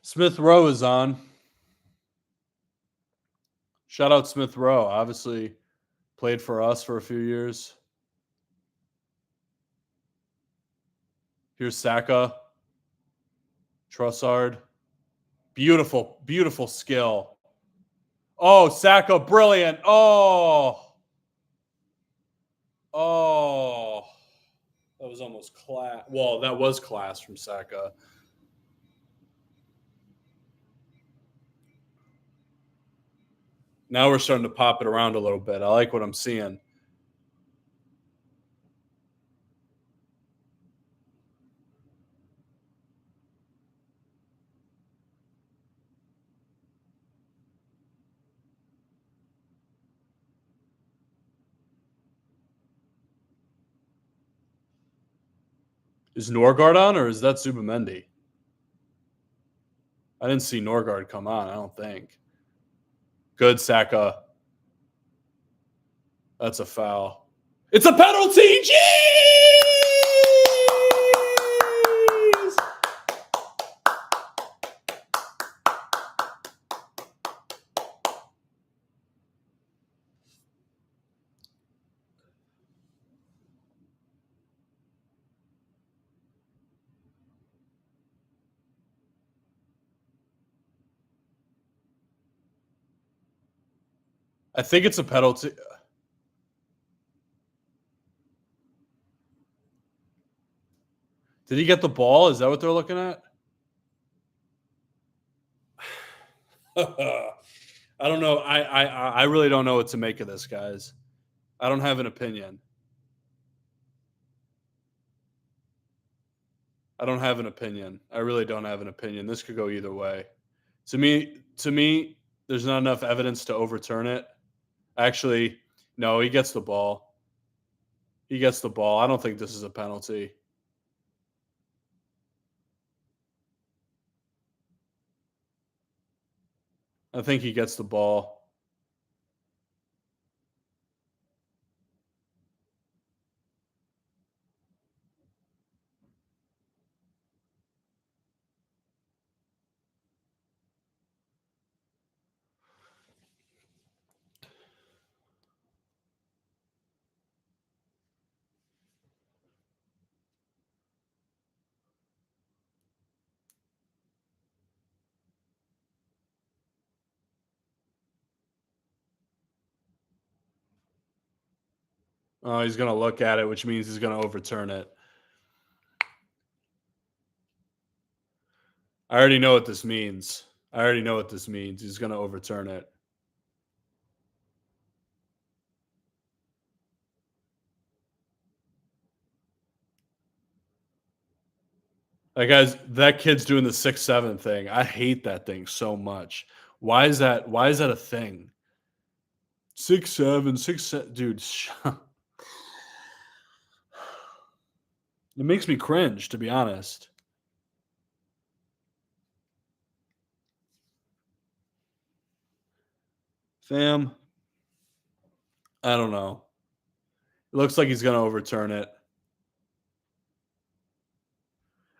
Smith Rowe is on. Shout out Smith Rowe. Obviously played for us for a few years. Here's Saka. Trossard. Beautiful, beautiful skill. Oh, Saka, brilliant. Oh. Oh. That was almost class. Well, that was class from Saka. Now we're starting to pop it around a little bit. I like what I'm seeing. Is Norgard on or is that Zubamendi? I didn't see Norgard come on, I don't think. Good, Saka. That's a foul. It's a penalty! Jeez! I think it's a penalty. Did he get the ball? Is that what they're looking at? I don't know. I really don't know what to make of this, guys. I don't have an opinion. I don't have an opinion. I really don't have an opinion. This could go either way. To me, there's not enough evidence to overturn it. Actually, no, he gets the ball. He gets the ball. I don't think this is a penalty. I think he gets the ball. Oh, he's going to look at it, which means he's going to overturn it. I already know what this means. He's going to overturn it. That kid's doing the 6'7" thing. I hate that thing so much. Why is that a thing? 6'7", 6'7", dude. It makes me cringe, to be honest. Fam, I don't know. It looks like he's going to overturn it.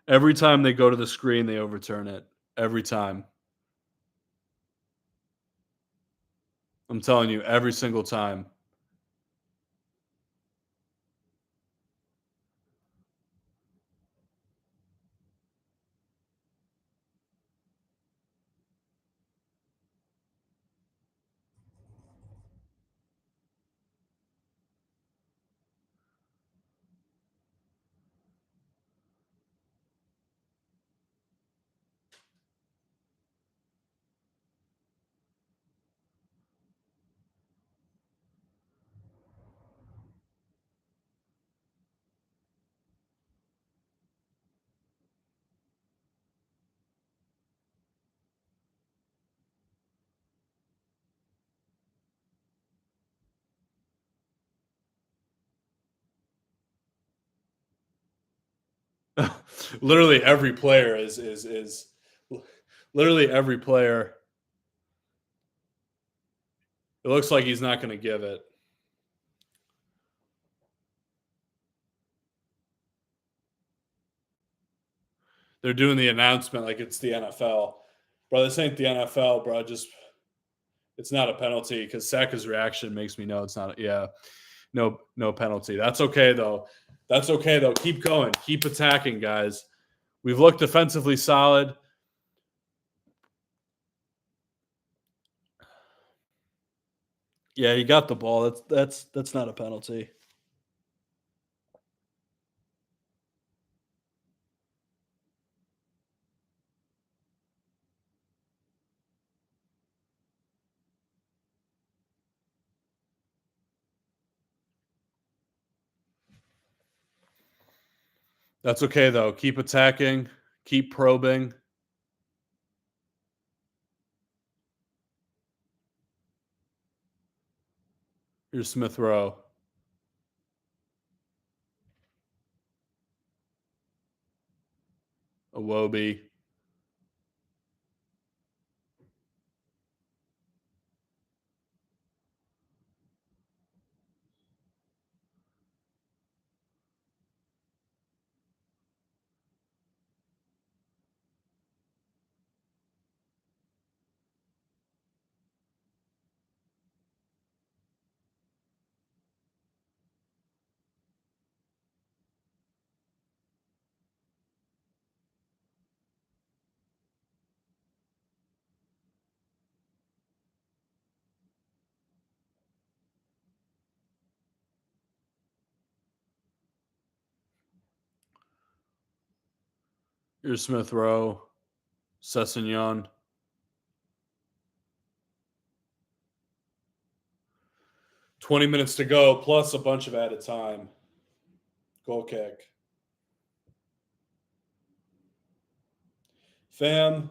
Every time they go to the screen, they overturn it. Every time. I'm telling you, every single time. Literally every player is literally every player. It looks like he's not going to give it. They're doing the announcement like it's the NFL. Bro, this ain't the NFL, bro. Just it's not a penalty because Saka's reaction makes me know it's not. Yeah, no penalty. That's okay though. That's okay though. Keep going. Keep attacking, guys. We've looked defensively solid. Yeah, you got the ball. That's not a penalty. That's okay though. Keep attacking. Keep probing. Here's Smith Rowe. Awobi. Here's Smith Rowe. Sessignon. 20 minutes to go, plus a bunch of added time. Goal kick. Fam.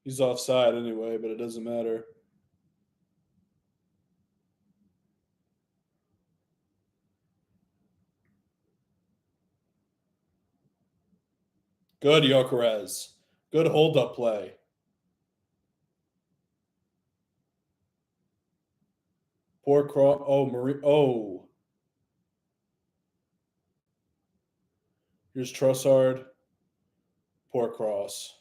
He's offside anyway, but it doesn't matter. Good, Jokeres. Good hold up play. Poor cross. Oh, Marie. Oh. Here's Trossard. Poor cross.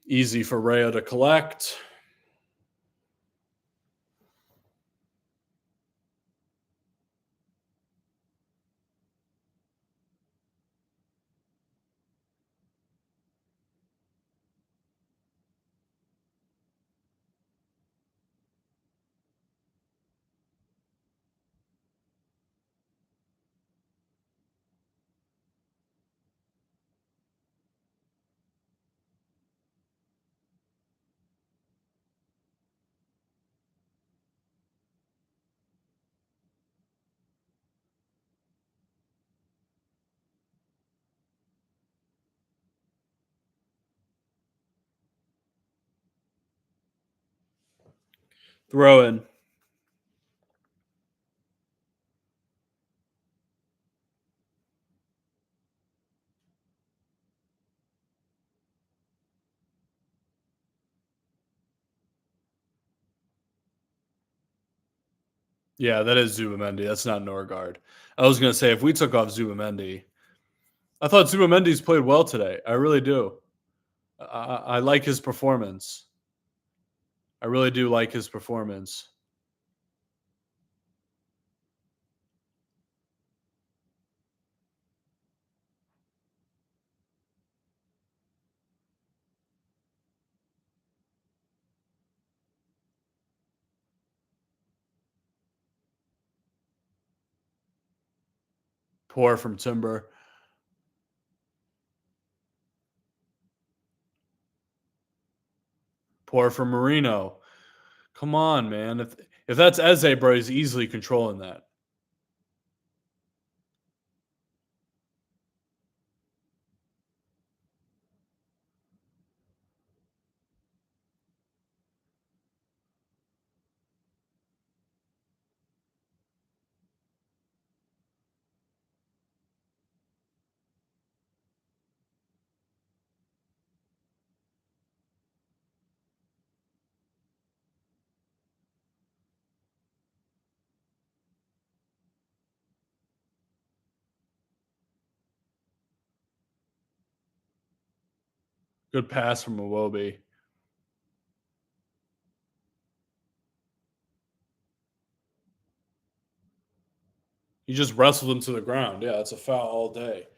Easy for Raya to collect. Throw in. Yeah, that is Zubamendi. That's not Norgard. I was gonna say if we took off Zubamendi, I thought Zubamendi's played well today. I really do. I like his performance. I really do like his performance. Poor from Timber. Poor from Marino. Come on, man. If that's Eze, bro, he's easily controlling that. Good pass from Iwobi. He just wrestled him to the ground. Yeah, it's a foul all day.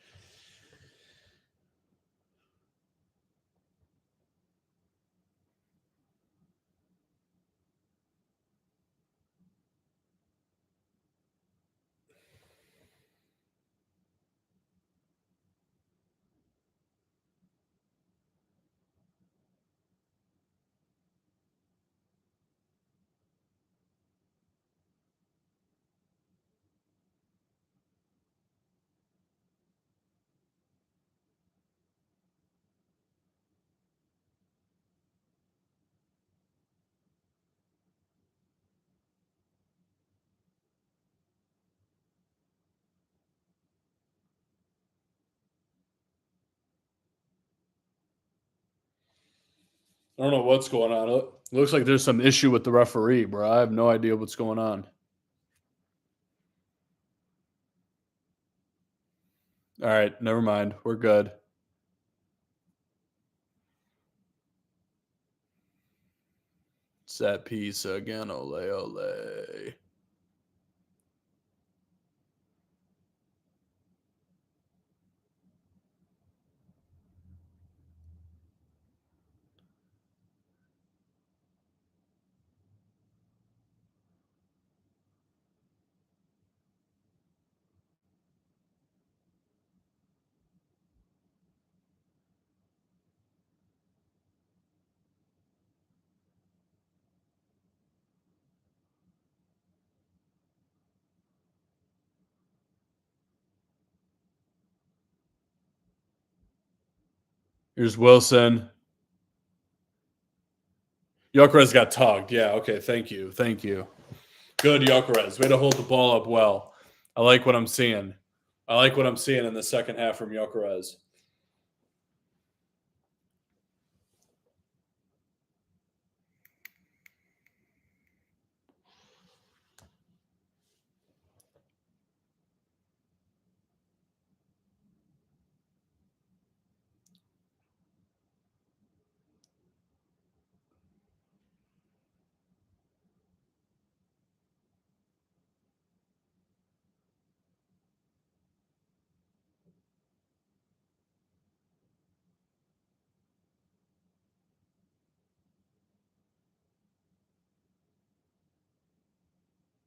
I don't know what's going on. It looks like there's some issue with the referee, bro. I have no idea what's going on. All right, never mind. We're good. Set piece again. Ole, ole. Here's Wilson. Jokeres got tugged. Yeah, okay. Thank you. Thank you. Good, Jokeres. Way to hold the ball up well. I like what I'm seeing. I like what I'm seeing in the second half from Jokeres.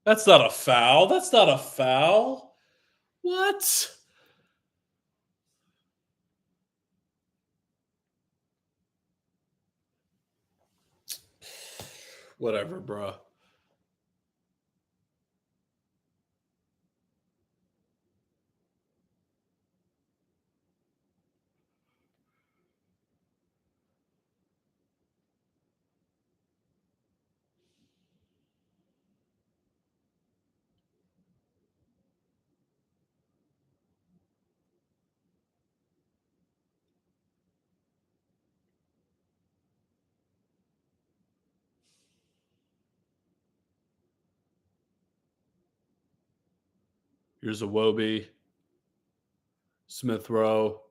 That's not a foul. That's not a foul. What? Whatever, bro. Here's a Wobie. Smith Rowe.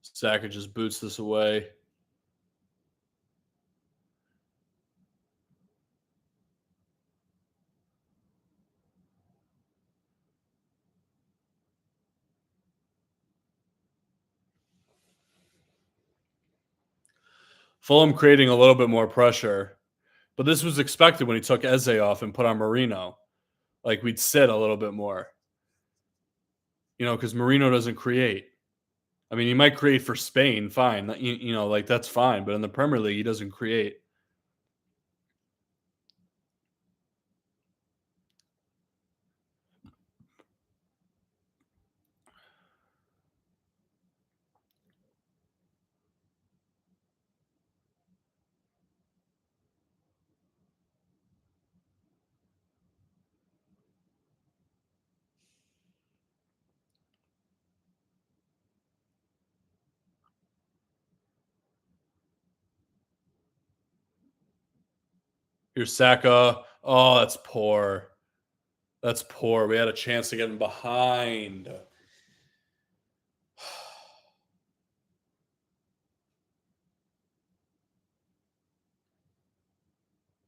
Saka just boots this away. Fulham creating a little bit more pressure, but this was expected when he took Eze off and put on Marino. Like we'd sit a little bit more, because Marino doesn't create. I mean, he might create for Spain, fine. Like that's fine, but in the Premier League, he doesn't create. Here's Saka. Oh, that's poor. That's poor. We had a chance to get him behind.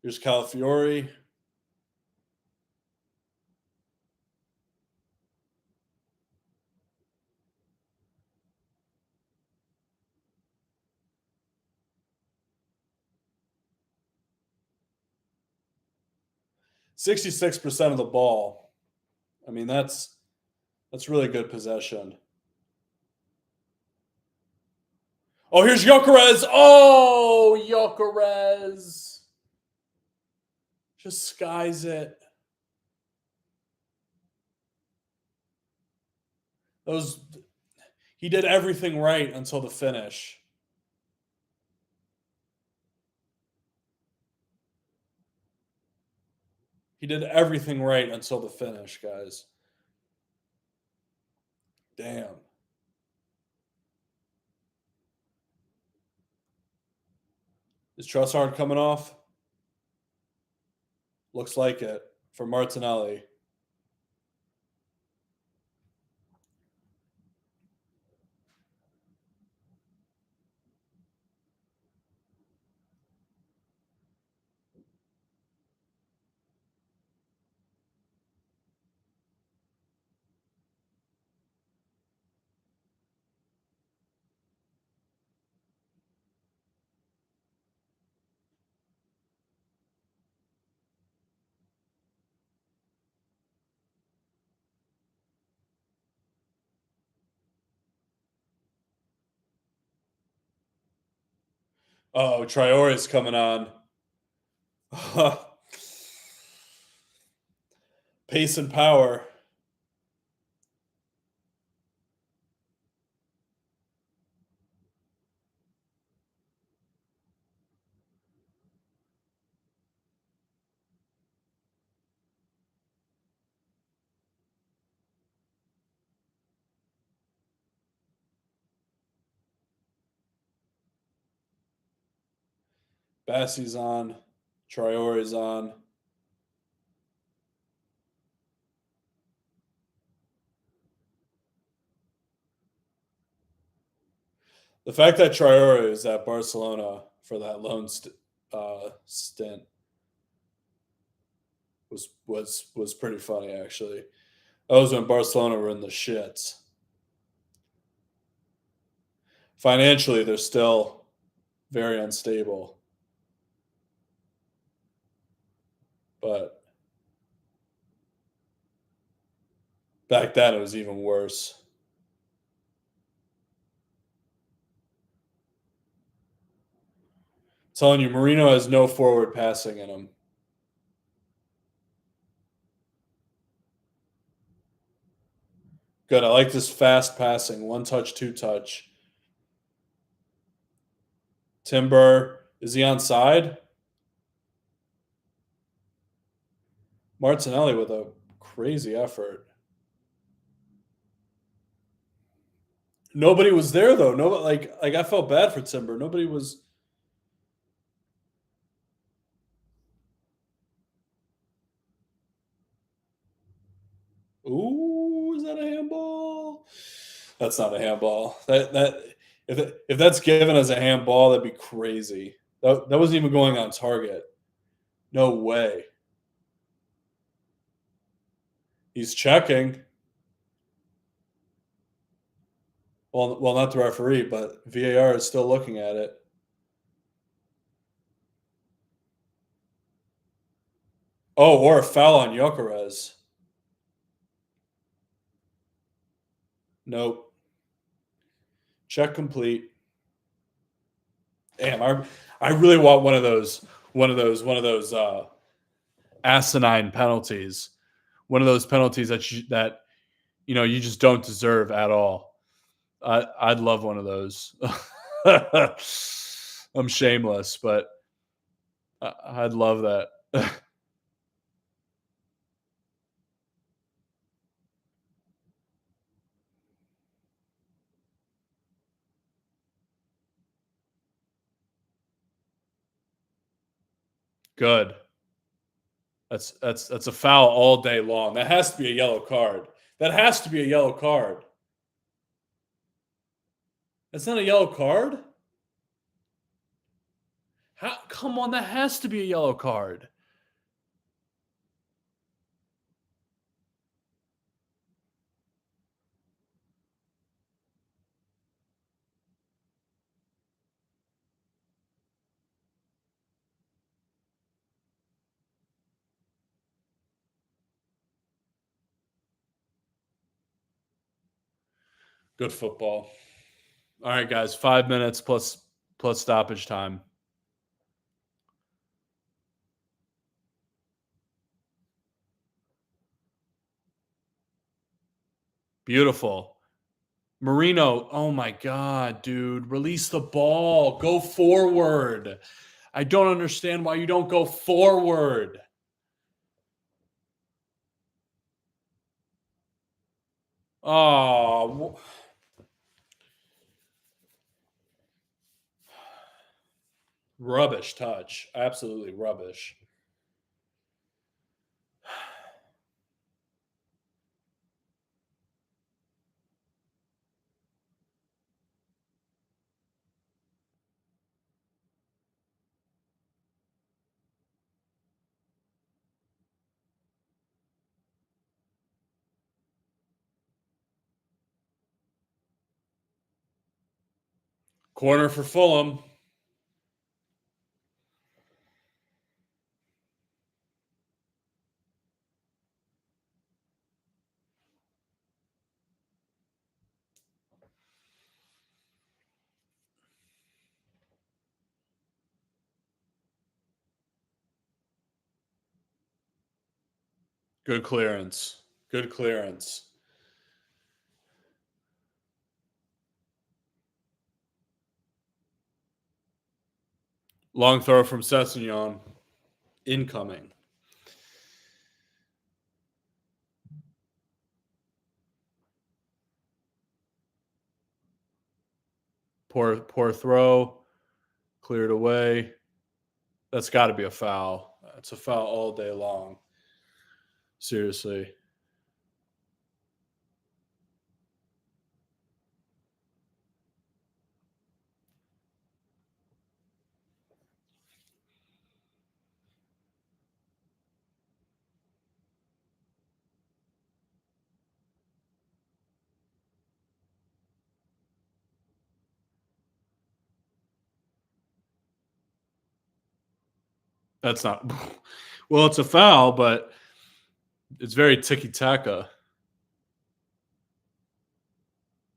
Here's Calafiori. %66 of the ball. I mean, that's really good possession. Oh, here's Gyökeres. Oh, Gyökeres. Just skies it. He did everything right until the finish. He did everything right until the finish, guys. Damn. Is Trossard coming off? Looks like it for Martinelli. Oh, Traore's coming on. Pace and power. Bassey's on. Traore's on. The fact that Traore is at Barcelona for that loan stint was pretty funny, actually. That was when Barcelona were in the shits. Financially, they're still very unstable. But back then, it was even worse. I'm telling you, Marino has no forward passing in him. Good. I like this fast passing. One touch, two touch. Timber. Is he onside? Martinelli with a crazy effort. Nobody was there though. Nobody like I felt bad for Timber. Nobody was Ooh, is that a handball? That's not a handball. If that's given as a handball, that'd be crazy. That wasn't even going on target. No way. He's checking. Well, not the referee, but VAR is still looking at it. Oh, or a foul on Jokeres. Nope. Check complete. Damn, I really want one of those asinine penalties. One of those penalties that you just don't deserve at all. I'd love one of those. I'm shameless, but I'd love that. Good. That's a foul all day long. That has to be a yellow card. That has to be a yellow card. That's not a yellow card? How, come on, that has to be a yellow card. Good football. All right, guys, 5 minutes plus stoppage time. Beautiful. Marino, oh my God, dude, release the ball. Go forward. I don't understand why you don't go forward. Oh, rubbish touch. Absolutely rubbish. Corner for Fulham. Good clearance. Good clearance. Long throw from Sessignon. Incoming. Poor throw. Cleared away. That's got to be a foul. It's a foul all day long. Seriously. That's not. Well, it's a foul, but it's very ticky taka.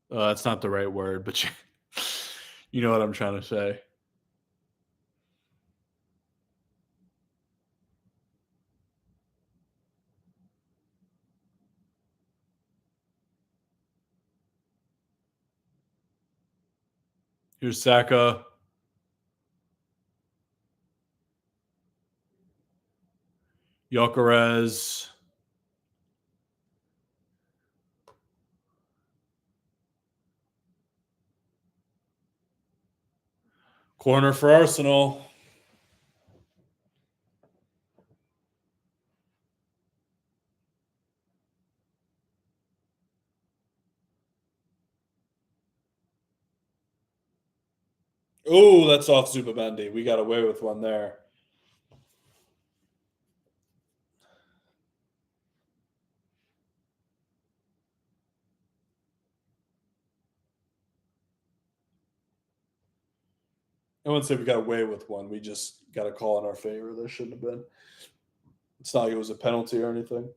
That's not the right word, but you know what I'm trying to say. Here's Saka. Jokeres. Corner for Arsenal. Oh, that's off Zubamendi. We got away with one there. I wouldn't say we got away with one. We just got a call in our favor. There shouldn't have been. It's not like it was a penalty or anything.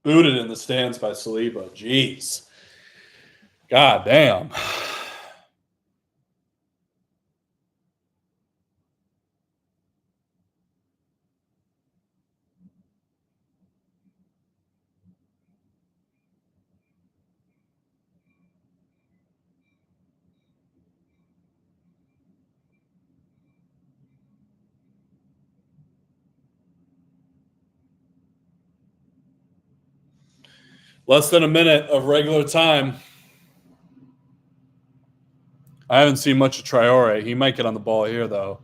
Booted in the stands by Saliba. Jeez. God damn. Less than a minute of regular time. I haven't seen much of Traore. He might get on the ball here, though.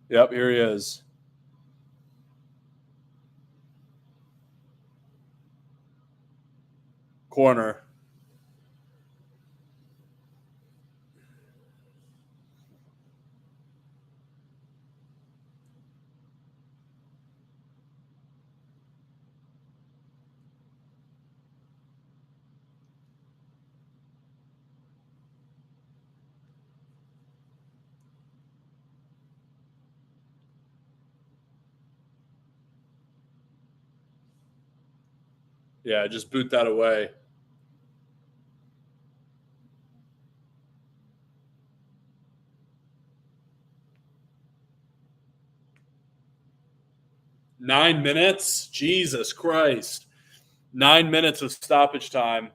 Yep, here he is. Corner. Yeah, just boot that away. $9 minutes? Jesus Christ. 9 minutes of stoppage time.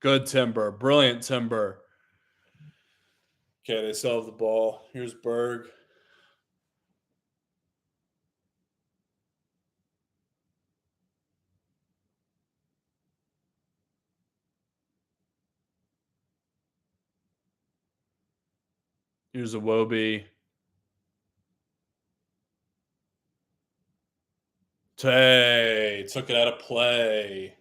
Good Timber. Brilliant Timber. Okay, they still have the ball. Here's Berg. Here's Iwobi. Tay took it out of play.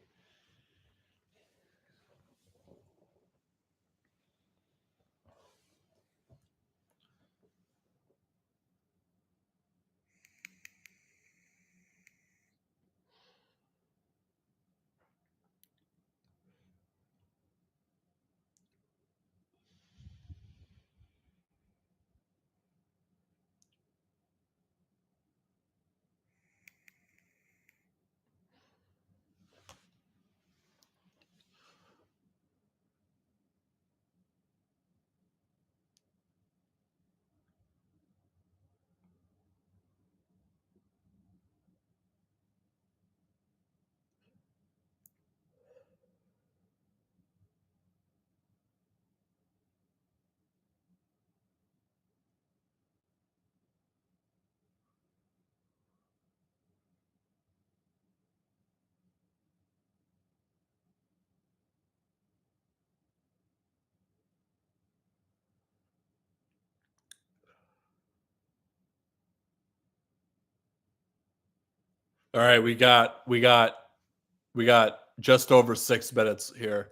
All right, we got just over 6 minutes here.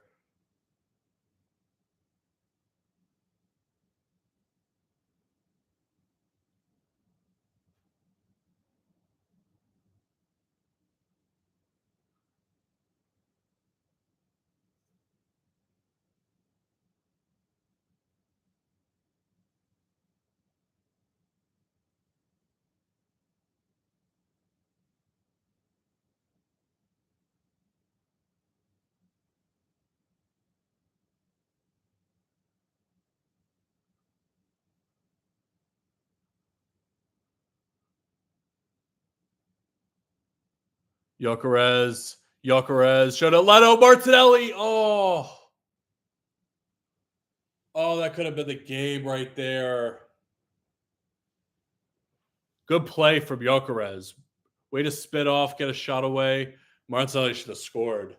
Gyökeres. Showed it. Leto Martinelli. Oh, that could have been the game right there. Good play from Gyökeres. Way to spit off, get a shot away. Martinelli should have scored.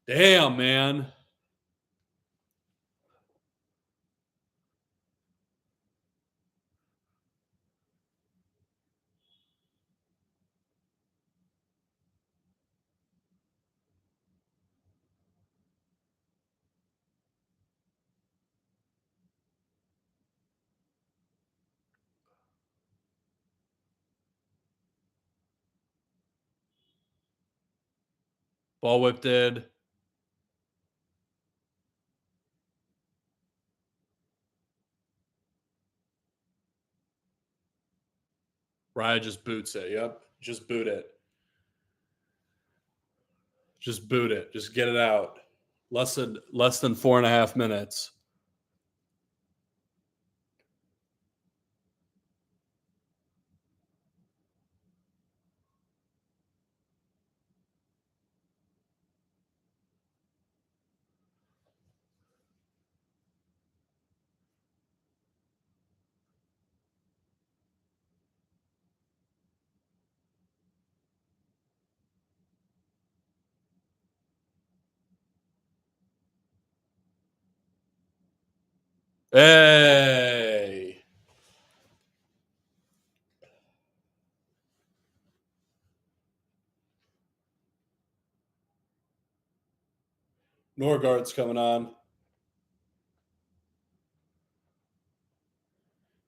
Damn, man. Ball whipped in. Raya just boots it. Yep. Just boot it. Just boot it. Just get it out. Less than 4.5 minutes. Hey. Norgard's coming on.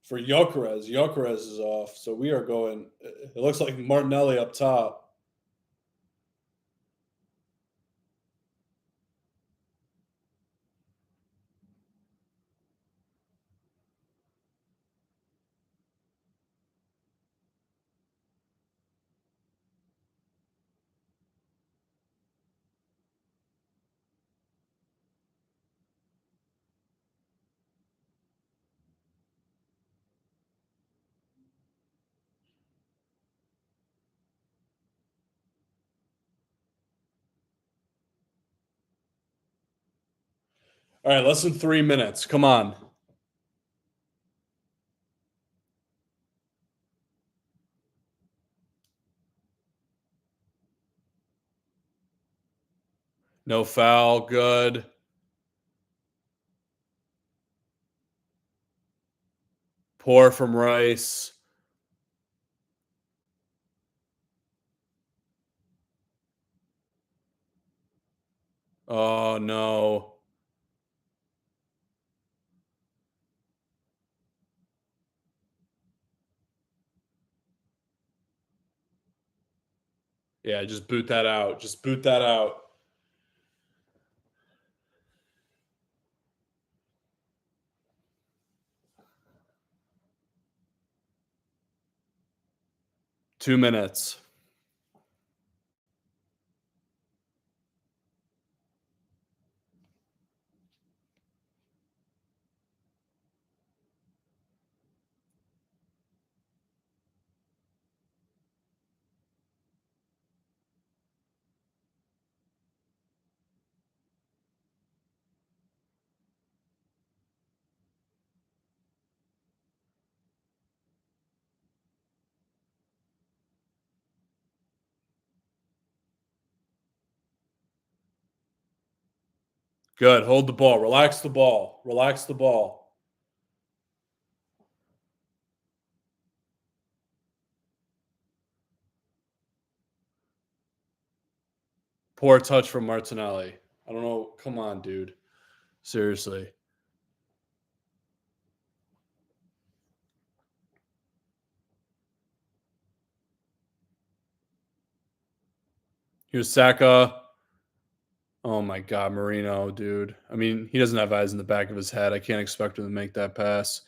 For Gyökeres. Gyökeres is off. So we are going. It looks like Martinelli up top. All right, less than 3 minutes. Come on. No foul. Good. Poor from Rice. Oh, no. Yeah, just boot that out. Just boot that out. Two minutes. Good. Hold the ball. Relax the ball. Relax the ball. Poor touch from Martinelli. I don't know. Come on, dude. Seriously. Here's Saka. Oh my God, Marino, dude. I mean, he doesn't have eyes in the back of his head. I can't expect him to make that pass.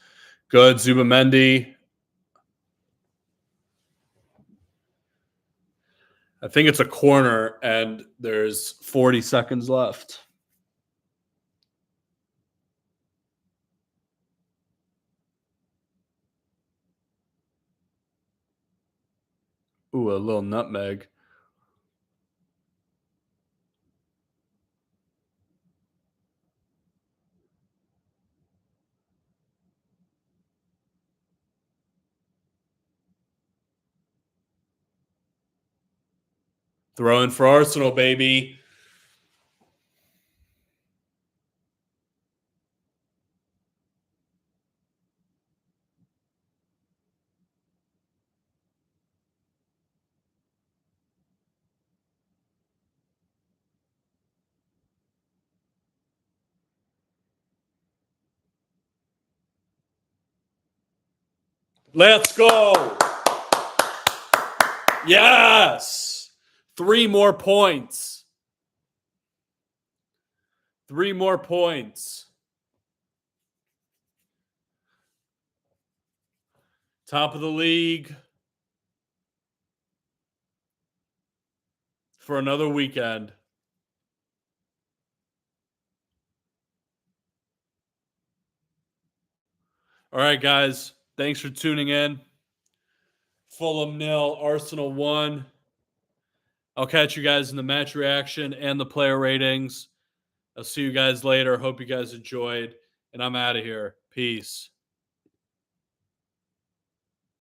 Good. Zubamendi. I think it's a corner, and there's 40 seconds left. Ooh, a little nutmeg. Throwing for Arsenal, baby. Let's go. Yes. 3 more points. 3 more points. Top of the league for another weekend. All right, guys. Thanks for tuning in. Fulham 0, Arsenal 1. I'll catch you guys in the match reaction and the player ratings. I'll see you guys later. Hope you guys enjoyed. And I'm out of here. Peace.